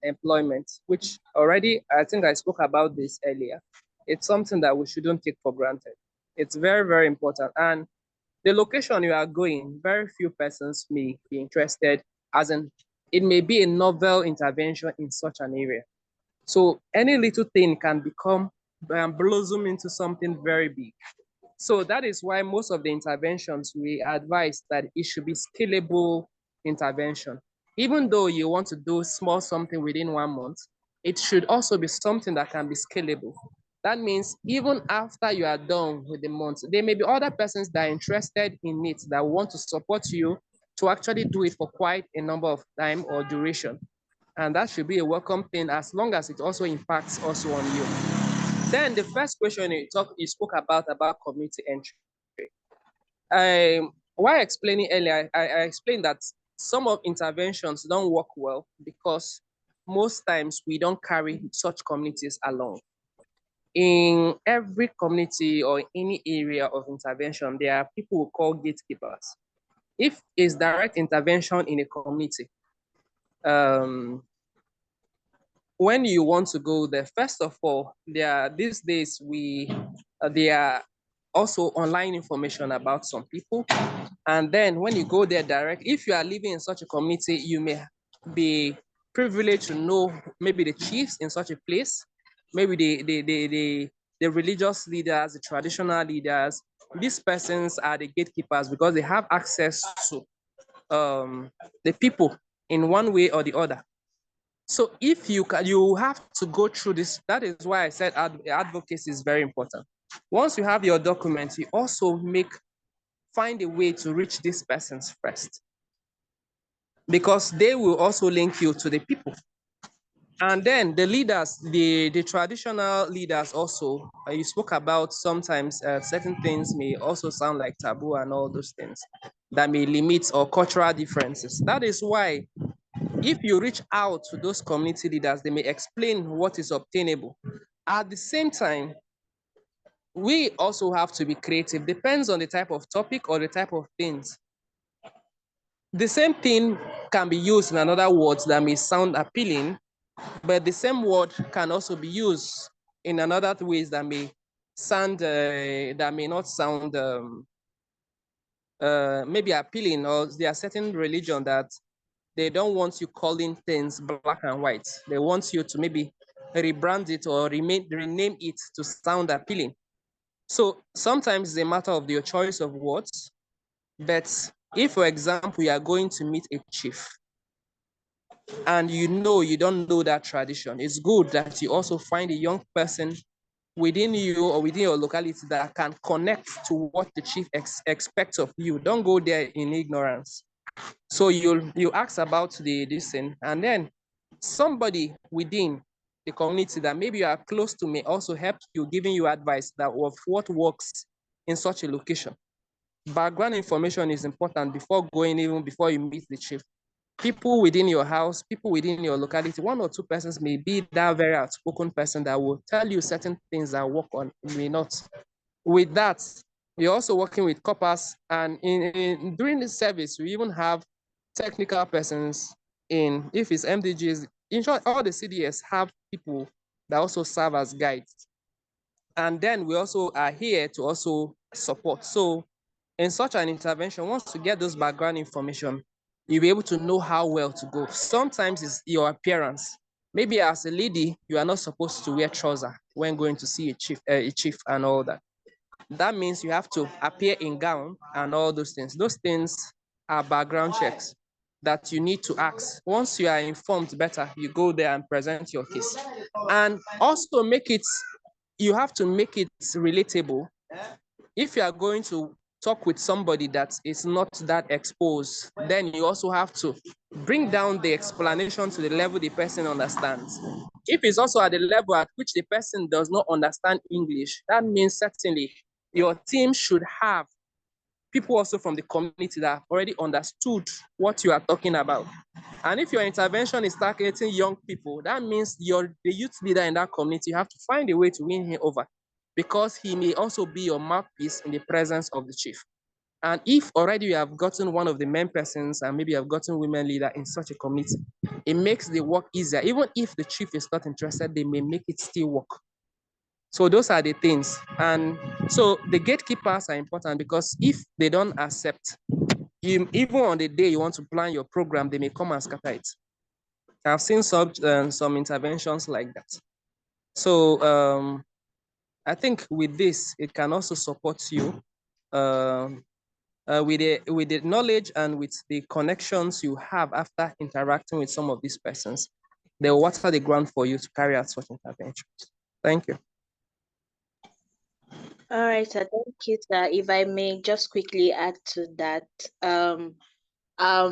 employment, which already I think I spoke about this earlier. It's something that we shouldn't take for granted. It's very, very important. And the location you are going, very few persons may be interested, as in it may be a novel intervention in such an area. So any little thing can become blossom into something very big. So that is why most of the interventions we advise that it should be scalable intervention. Even though you want to do small something within 1 month, it should also be something that can be scalable. That means even after you are done with the month, there may be other persons that are interested in it that want to support you to actually do it for quite a number of time or duration. And that should be a welcome thing as long as it also impacts also on you. Then the first question you spoke about community entry. While explaining earlier, I explained that some of interventions don't work well because most times we don't carry such communities along. In every community or any area of intervention, there are people who call gatekeepers. If it's direct intervention in a community, when you want to go there, first of all, these days there are also online information about some people. And then when you go there direct, if you are living in such a community, you may be privileged to know maybe the chiefs in such a place, maybe the religious leaders, the traditional leaders. These persons are the gatekeepers because they have access to the people in one way or the other. So if you have to go through this. That is why I said advocacy is very important. Once you have your documents, you also find a way to reach these persons first, because they will also link you to the people. And then the leaders, the traditional leaders also, you spoke about sometimes certain things may also sound like taboo and all those things that may limit or cultural differences. That is why if you reach out to those community leaders, they may explain what is obtainable. At the same time, we also have to be creative. Depends on the type of topic or the type of things. The same thing can be used in another words that may sound appealing, but the same word can also be used in another ways that may sound that may not sound maybe appealing, or there are certain religion that they don't want you calling things black and white. They want you to maybe rebrand it or rename it to sound appealing. So sometimes it's a matter of your choice of words. But if, for example, you are going to meet a chief and you don't know that tradition, it's good that you also find a young person within you or within your locality that can connect to what the chief expects of you. Don't go there in ignorance. So you ask about this thing, and then somebody within the community that maybe you are close to may also help you, giving you advice that of what works in such a location. background information is important before going, even before you meet the chief. People within your house, people within your locality, 1 or 2 persons may be that very outspoken person that will tell you certain things that work on, may not. With that, you're also working with corpers, and during the service, we even have technical persons if it's MDGs, in short, all the CDS have people that also serve as guides. And then we also are here to also support. So in such an intervention, once you get those background information, you'll be able to know how well to go. Sometimes it's your appearance. Maybe as a lady, you are not supposed to wear trousers when going to see a chief and all that. That means you have to appear in gown and all those things. Those things are background checks that you need to ask. Once you are informed better, you go there and present your case. And also you have to make it relatable. If you are going to talk with somebody that is not that exposed, then you also have to bring down the explanation to the level the person understands. If it's also at the level at which the person does not understand English, that means certainly your team should have people also from the community that have already understood what you are talking about. And if your intervention is targeting young people, that means the youth leader in that community, you have to find a way to win him over, because he may also be your mouthpiece in the presence of the chief. And if already you have gotten one of the main persons and maybe you have gotten women leader in such a committee, it makes the work easier. Even if the chief is not interested, they may make it still work. So those are the things. And so the gatekeepers are important, because if they don't accept, even on the day you want to plan your program, they may come and scatter it. I've seen some interventions like that. So I think with this, it can also support you with the knowledge and with the connections you have after interacting with some of these persons. They'll water the ground for you to carry out such interventions. Thank you. All right, sir. Thank you, sir. If I may just quickly add to that,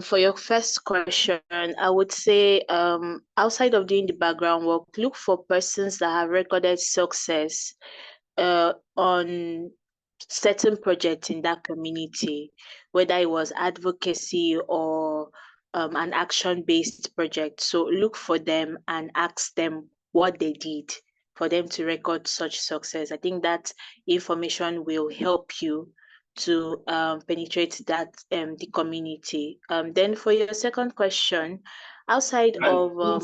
for your first question, I would say, outside of doing the background work, look for persons that have recorded success on certain projects in that community, whether it was advocacy or an action-based project. So look for them and ask them what they did for them to record such success. I think that information will help you to penetrate that the community. Then for your second question, outside of all of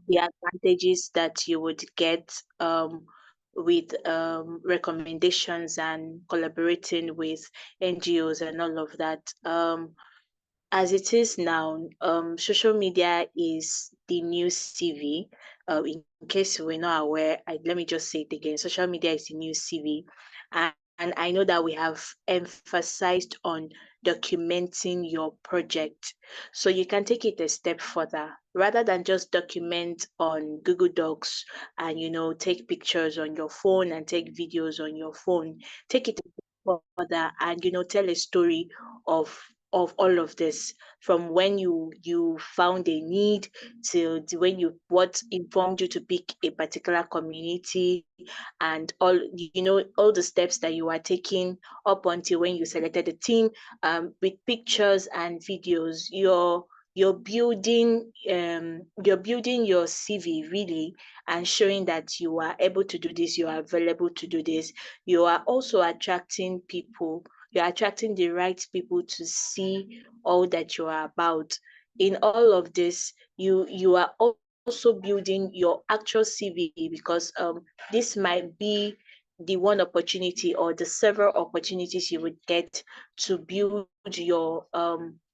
the advantages that you would get with recommendations and collaborating with NGOs and all of that, as it is now, social media is the new CV. In case we're not aware, let me just say it again. Social media is the new CV. And I know that we have emphasized on documenting your project. So you can take it a step further. Rather than just document on Google Docs and, take pictures on your phone and take videos on your phone, take it a step further and, tell a story of all of this, from when you found a need till what informed you to pick a particular community, and all the steps that you are taking up until when you selected the team, with pictures and videos. You're building your CV really, and showing that you are able to do this, you are available to do this. You are also attracting people. You're attracting the right people to see all that you are about. In all of this, you are also building your actual CV, because this might be the one opportunity or the several opportunities you would get to build your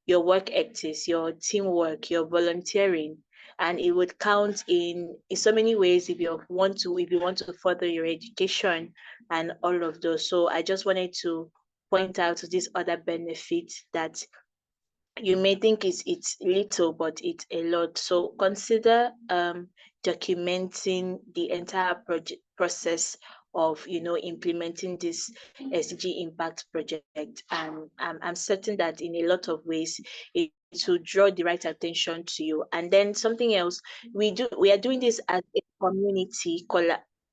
work ethics, your teamwork, your volunteering, and it would count in so many ways if you want to further your education and all of those. So I just wanted to point out these other benefits that you may think it's little, but it's a lot. So consider documenting the entire project process of implementing this SDG impact project, and I'm certain that in a lot of ways it will draw the right attention to you. And then something else, we are doing this as a community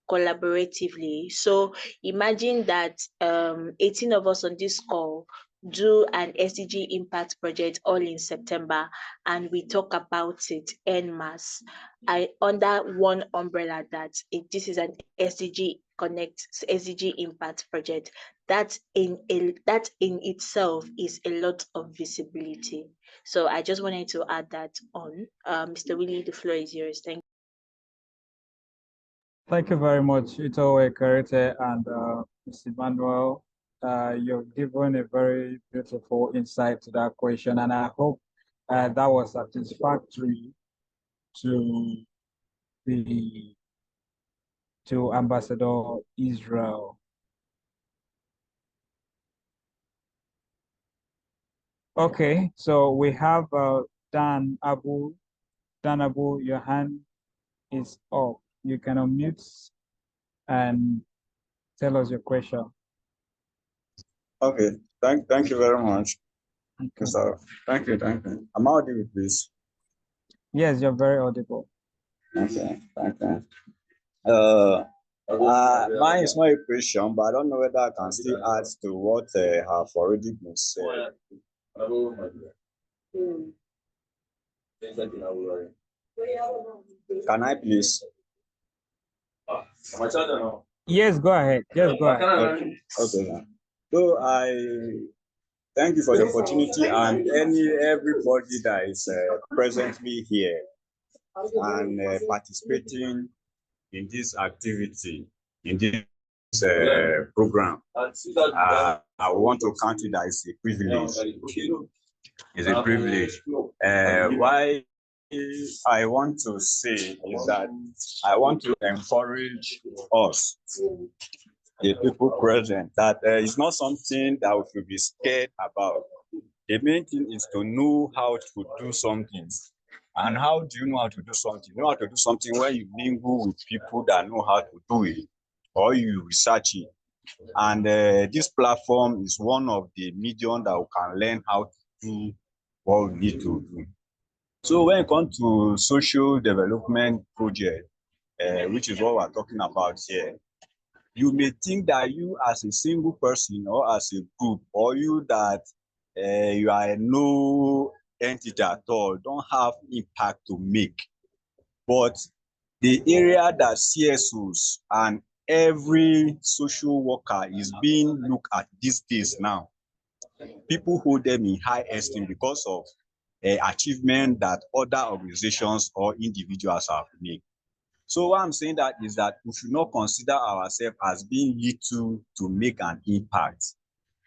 collaboratively. So imagine that 18 of us on this call, do an SDG impact project all in September, and we talk about it en masse. Under one umbrella that this is an SDG Connect, SDG impact project. That in itself is a lot of visibility. So I just wanted to add that on. Mr. Willie, the floor is yours. Thank you. Thank you very much, Ito Ekarete and Mr. Emmanuel. You've given a very beautiful insight to that question, and I hope that was satisfactory to Ambassador Israel. Okay, so we have Dan Abu. Dan Abu, your hand is up. You can unmute and tell us your question. Okay, thank you very much. Okay. So thank you. Am I audible, please? Yes, you're very audible. Okay, thank you. Mine is not a question, but I don't know whether I can still add to what have already been said. Can I please? Yes, go ahead. Yes, go ahead. Okay. So I thank you for the opportunity and everybody that is presently here and participating in this activity, in this program. I want to count it as a privilege. It's a privilege. Why I want to say is that I want to encourage us, the people present, that it's not something that we should be scared about. The main thing is to know how to do something. And how do you know how to do something? You know how to do something when you mingle with people that know how to do it, or you research it. And this platform is one of the medium that we can learn how to do what we need to do. So when it comes to social development project, which is what we're talking about here, you may think that you as a single person or as a group, or you that you are no entity at all, don't have impact to make. But the area that CSOs and every social worker is being looked at these days now, people hold them in high esteem because of achievement that other organizations or individuals have made. So what I'm saying that is that we should not consider ourselves as being little to make an impact.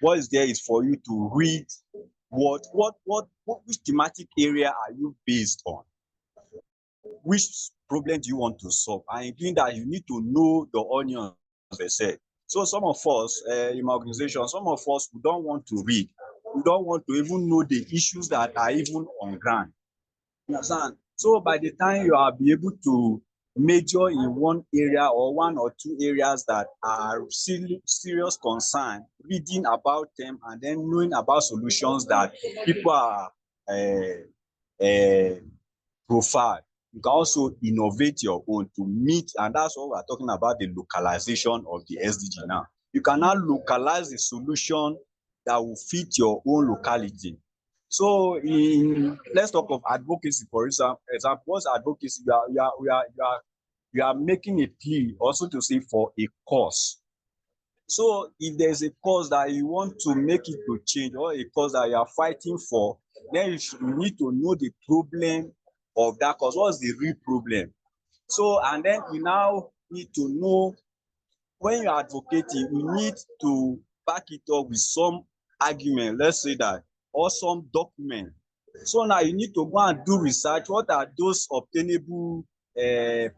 What is there is for you to read which thematic area are you based on? Which problem do you want to solve? And in doing that, you need to know the onions, as I said. So some of us in my organization, some of us who don't want to read, we don't want to even know the issues that are even on ground. You understand? So by the time you are be able to major in one area or one or two areas that are serious concern, reading about them and then knowing about solutions that people are profile, you can also innovate your own to meet, and that's what we're talking about, the localization of the SDG now. You can now localize the solution that will fit your own locality. So let's talk of advocacy, for example. What's advocacy? You are making a plea also to say for a cause. So if there's a cause that you want to make it to change, or a cause that you are fighting for, then you need to know the problem of that cause. What's the real problem? So, and then you now need to know, when you're advocating, you need to back it up with some argument, let's say that, or some document. So now you need to go and do research. What are those obtainable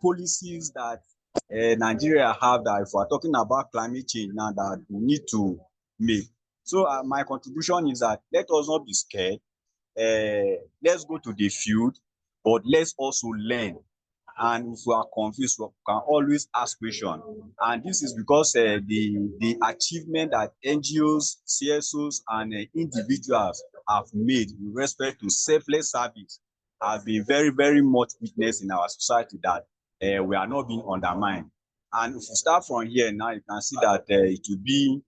policies that Nigeria have, that if we're talking about climate change now, that we need to make? So my contribution is that let us not be scared. Let's go to the field, but let's also learn. And if we are confused, we can always ask questions. And this is because the achievement that NGOs, CSOs, and individuals have made with respect to selfless service have been very, very much witnessed in our society, that we are not being undermined. And if we start from here now, you can see that it will be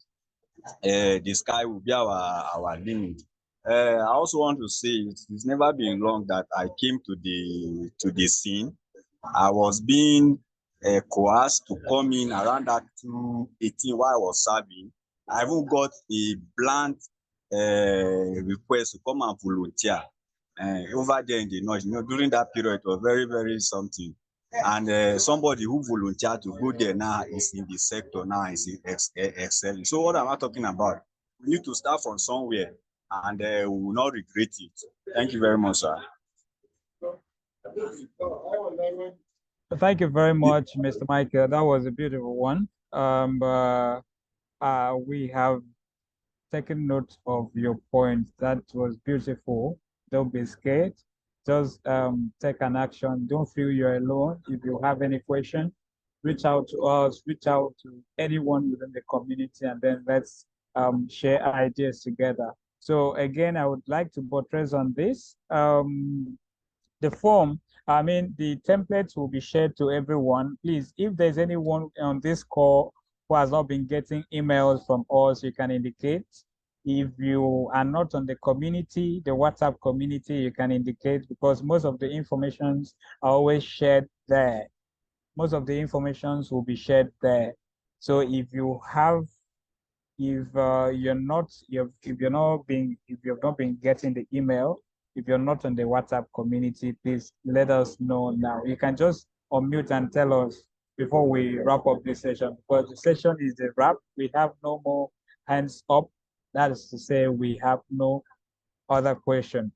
the sky will be our limit. I also want to say it's never been long that I came to the scene. I was being coerced to come in around that 218 while I was serving. I even got a blunt request to come and volunteer over there in the north. During that period, it was very, very something. And somebody who volunteered to go there now is in the sector now, is excelling. So what am I talking about? We need to start from somewhere, and we will not regret it. Thank you very much, sir. Thank you very much, Mr. Michael. That was a beautiful one. We have taken note of your point. That was beautiful. Don't be scared. Just take an action. Don't feel you're alone. If you have any question, reach out to us, reach out to anyone within the community, and then let's share ideas together. So again, I would like to buttress on this. The form, the templates will be shared to everyone. Please, if there's anyone on this call who has not been getting emails from us, you can indicate. If you are not on the community, the WhatsApp community, you can indicate, because most of the informations are always shared there. Most of the informations will be shared there. So if you have, if you're not, if you've not been getting the email, if you're not on the WhatsApp community, please let us know now. You can just unmute and tell us before we wrap up this session, because the session is a wrap. We have no more hands up. That is to say, we have no other question.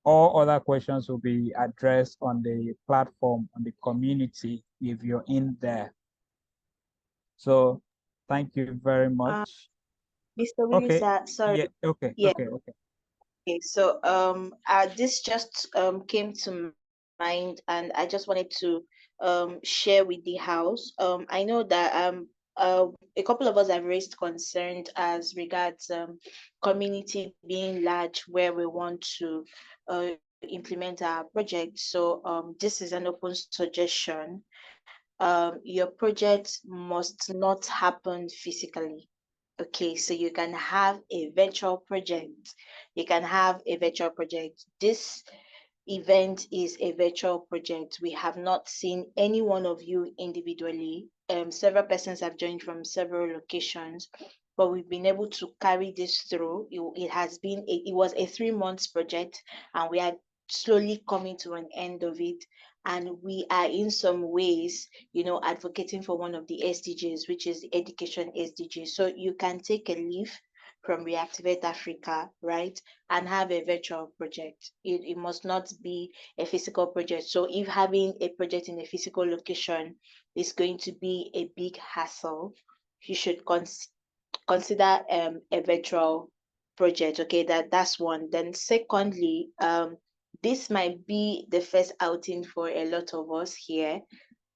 All other questions will be addressed on the platform, on the community, if you're in there. So thank you very much. Mr. Willie, Okay. sorry. Yeah. Okay. Yeah. Okay. Okay. So this just came to mind, and I just wanted to share with the house. I know that a couple of us have raised concerns as regards community being large, where we want to implement our project. So this is an open suggestion. Your project must not happen physically. Okay, so you can have a virtual project. You can have a virtual project. This event is a virtual project. We have not seen any one of you individually. Several persons have joined from several locations, but we've been able to carry this through. It was a 3 months project, and we are slowly coming to an end of it. And we are in some ways, advocating for one of the SDGs, which is the education SDG. So you can take a leave from Reactivate Africa, right, and have a virtual project. It must not be a physical project. So if having a project in a physical location is going to be a big hassle, you should consider a virtual project. Okay, that's one. Then secondly, this might be the first outing for a lot of us here,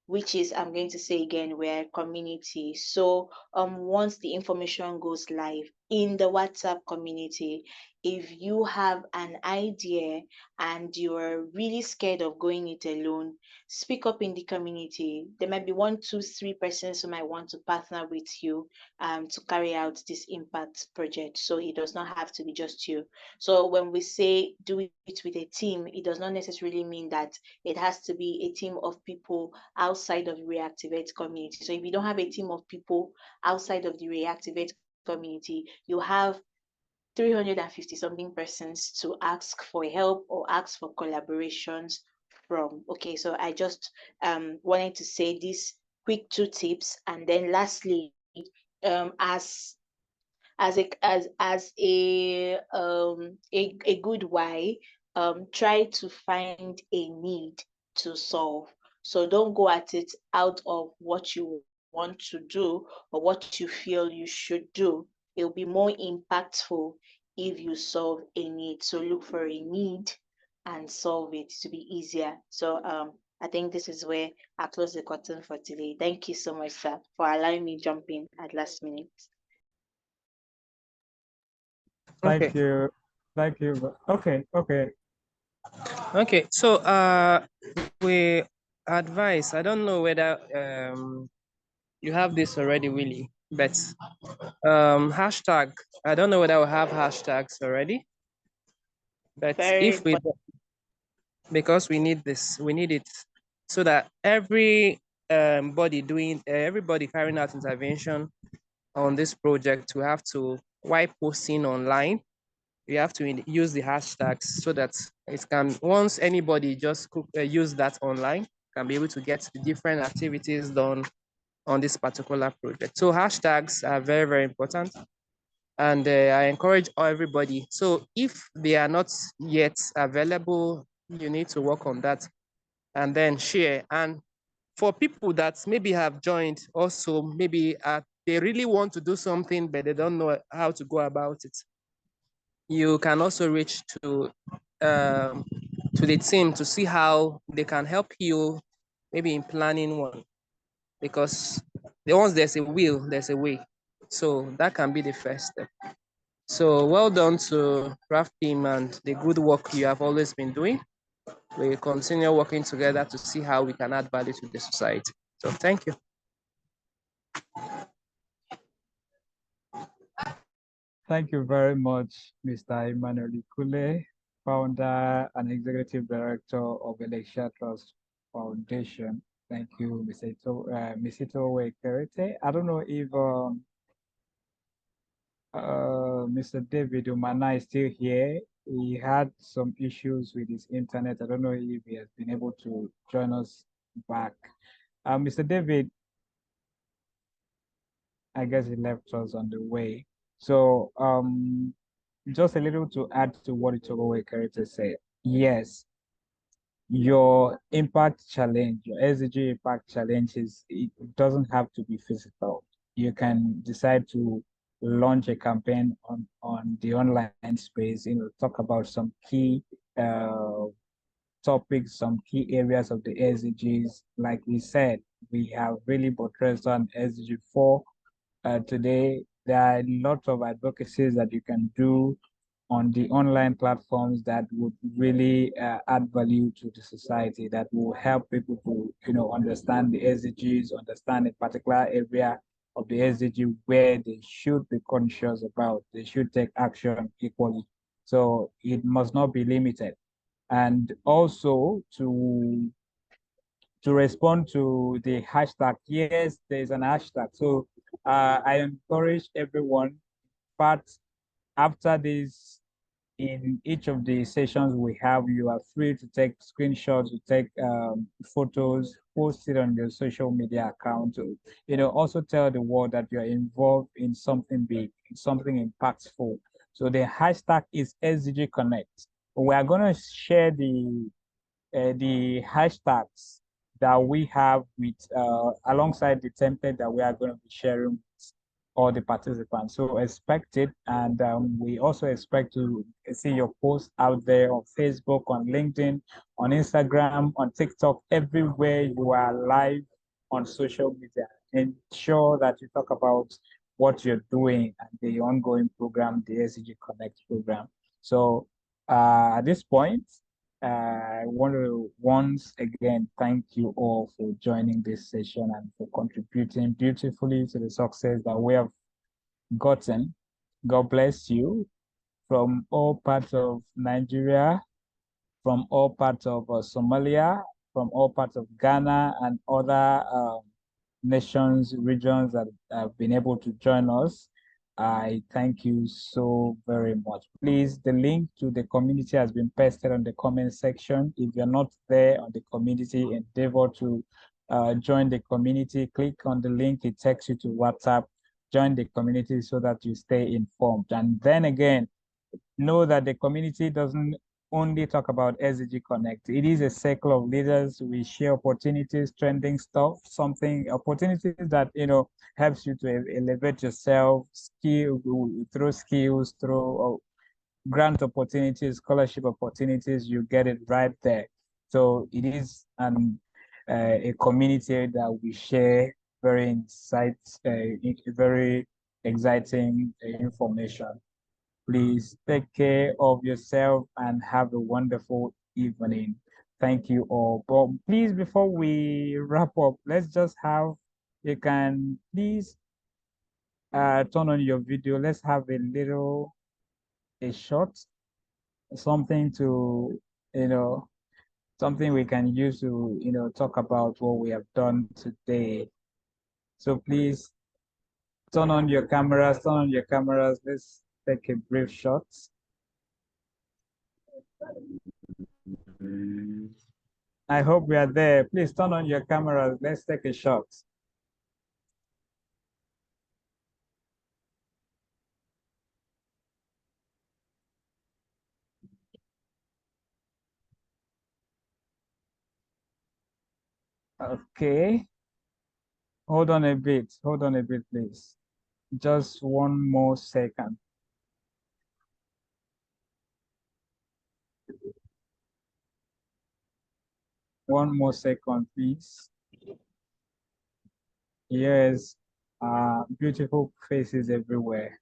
which is, I'm going to say again, we're a community. So once the information goes live in the WhatsApp community, if you have an idea and you're really scared of going it alone, speak up in the community. There might be 1, 2, 3 persons who might want to partner with you to carry out this impact project. So it does not have to be just you. So when we say do it with a team, it does not necessarily mean that it has to be a team of people outside of the Reactivate community. So if you don't have a team of people outside of the Reactivate community, you have 350 something persons to ask for help or ask for collaborations from. Okay, so I just wanted to say these quick 2 tips. And then lastly, as a good why, try to find a need to solve. So don't go at it out of what you want to do or what you feel you should do. It'll be more impactful if you solve a need. So look for a need and solve it to be easier. So I think this is where I close the curtain for today. Thank you so much, sir, for allowing me jump in at last minute. Thank you. Thank you. Okay. Okay, so we advise, I don't know whether you have this already, Willie. But hashtag, I don't know whether we have hashtags already, but if we don't, because we need this, we need it so that every everybody carrying out intervention on this project, we have to, while posting online, you have to use the hashtags so that it can, once anybody just use that online, can be able to get the different activities done on this particular project. So hashtags are very, very important. And I encourage everybody. So if they are not yet available, you need to work on that and then share. And for people that maybe have joined also, maybe they really want to do something, but they don't know how to go about it, you can also reach to the team to see how they can help you, maybe in planning one, because once there's a will, there's a way. So that can be the first step. So well done to RAF team and the good work you have always been doing. We continue working together to see how we can add value to the society. So thank you. Thank you very much, Mr. Emmanuel Ikule, founder and executive director of Electia Trust Foundation. Thank you, Mr. Wekerete. I don't know if Mr. David Umana is still here. He had some issues with his internet. I don't know if he has been able to join us back. Mr. David, I guess he left us on the way. So just a little to add to what Itogowe Character said. Yes, your impact challenge, your SDG impact challenge it doesn't have to be physical. You can decide to launch a campaign on the online space, talk about some key topics, some key areas of the SDGs. Like we said, we have really buttressed on SDG 4 today. There are a lot of advocacies that you can do on the online platforms that would really add value to the society, that will help people to understand the SDGs, understand a particular area of the SDG where they should be conscious about. They should take action equally. So it must not be limited. And also to respond to the hashtag, yes, there's an hashtag. So I encourage everyone, but after this, in each of the sessions we have, you are free to take screenshots, to take photos, post it on your social media account. Also tell the world that you're involved in something big, something impactful. So the hashtag is SDG Connect. We are going to share the hashtags that we have with alongside the template that we are going to be sharing with all the participants. So expect it, and we also expect to see your posts out there on Facebook, on LinkedIn, on Instagram, on TikTok, everywhere you are live on social media. Ensure that you talk about what you're doing and the ongoing program, the SDG Connect program. So at this point, I want to once again thank you all for joining this session and for contributing beautifully to the success that we have gotten. God bless you from all parts of Nigeria, from all parts of Somalia, from all parts of Ghana and other nations, regions that have been able to join us. I thank you so very much. Please, the link to the community has been pasted on the comment section. If you're not there on the community, endeavor to join the community. Click on the link, it takes you to WhatsApp. Join the community so that you stay informed. And then again, know that the community doesn't only talk about SDG Connect. It is a circle of leaders. We share opportunities, trending stuff, opportunities that, helps you to elevate yourself, through skills, through grant opportunities, scholarship opportunities, you get it right there. So it is a community that we share very very exciting information. Please take care of yourself and have a wonderful evening. Thank you all. But please, before we wrap up, let's just you can please turn on your video. Let's have a short, something to, something we can use to, talk about what we have done today. So please turn on your cameras, turn on your cameras. Let's take a brief shot. I hope we are there. Please turn on your cameras. Let's take a shot. Okay. Hold on a bit. Hold on a bit, please. Just one more second. One more second, please. Yes, beautiful faces everywhere.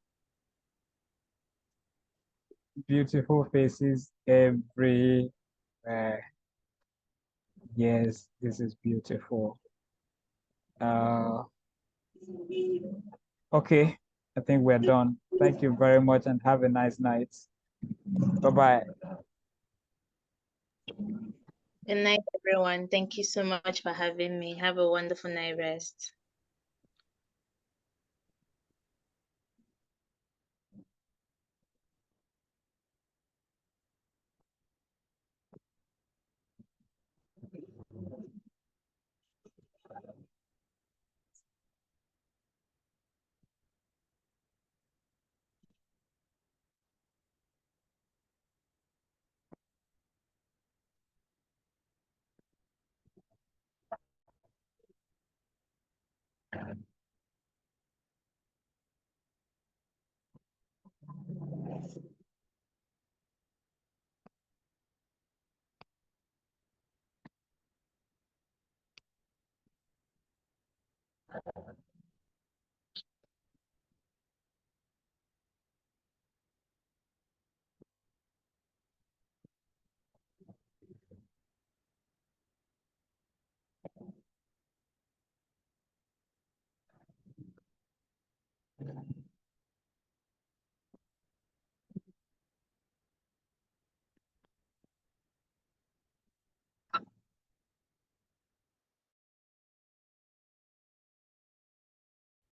Beautiful faces everywhere. Yes, this is beautiful. Okay, I think we're done. Thank you very much and have a nice night. Bye-bye. Good night, everyone. Thank you so much for having me. Have a wonderful night rest.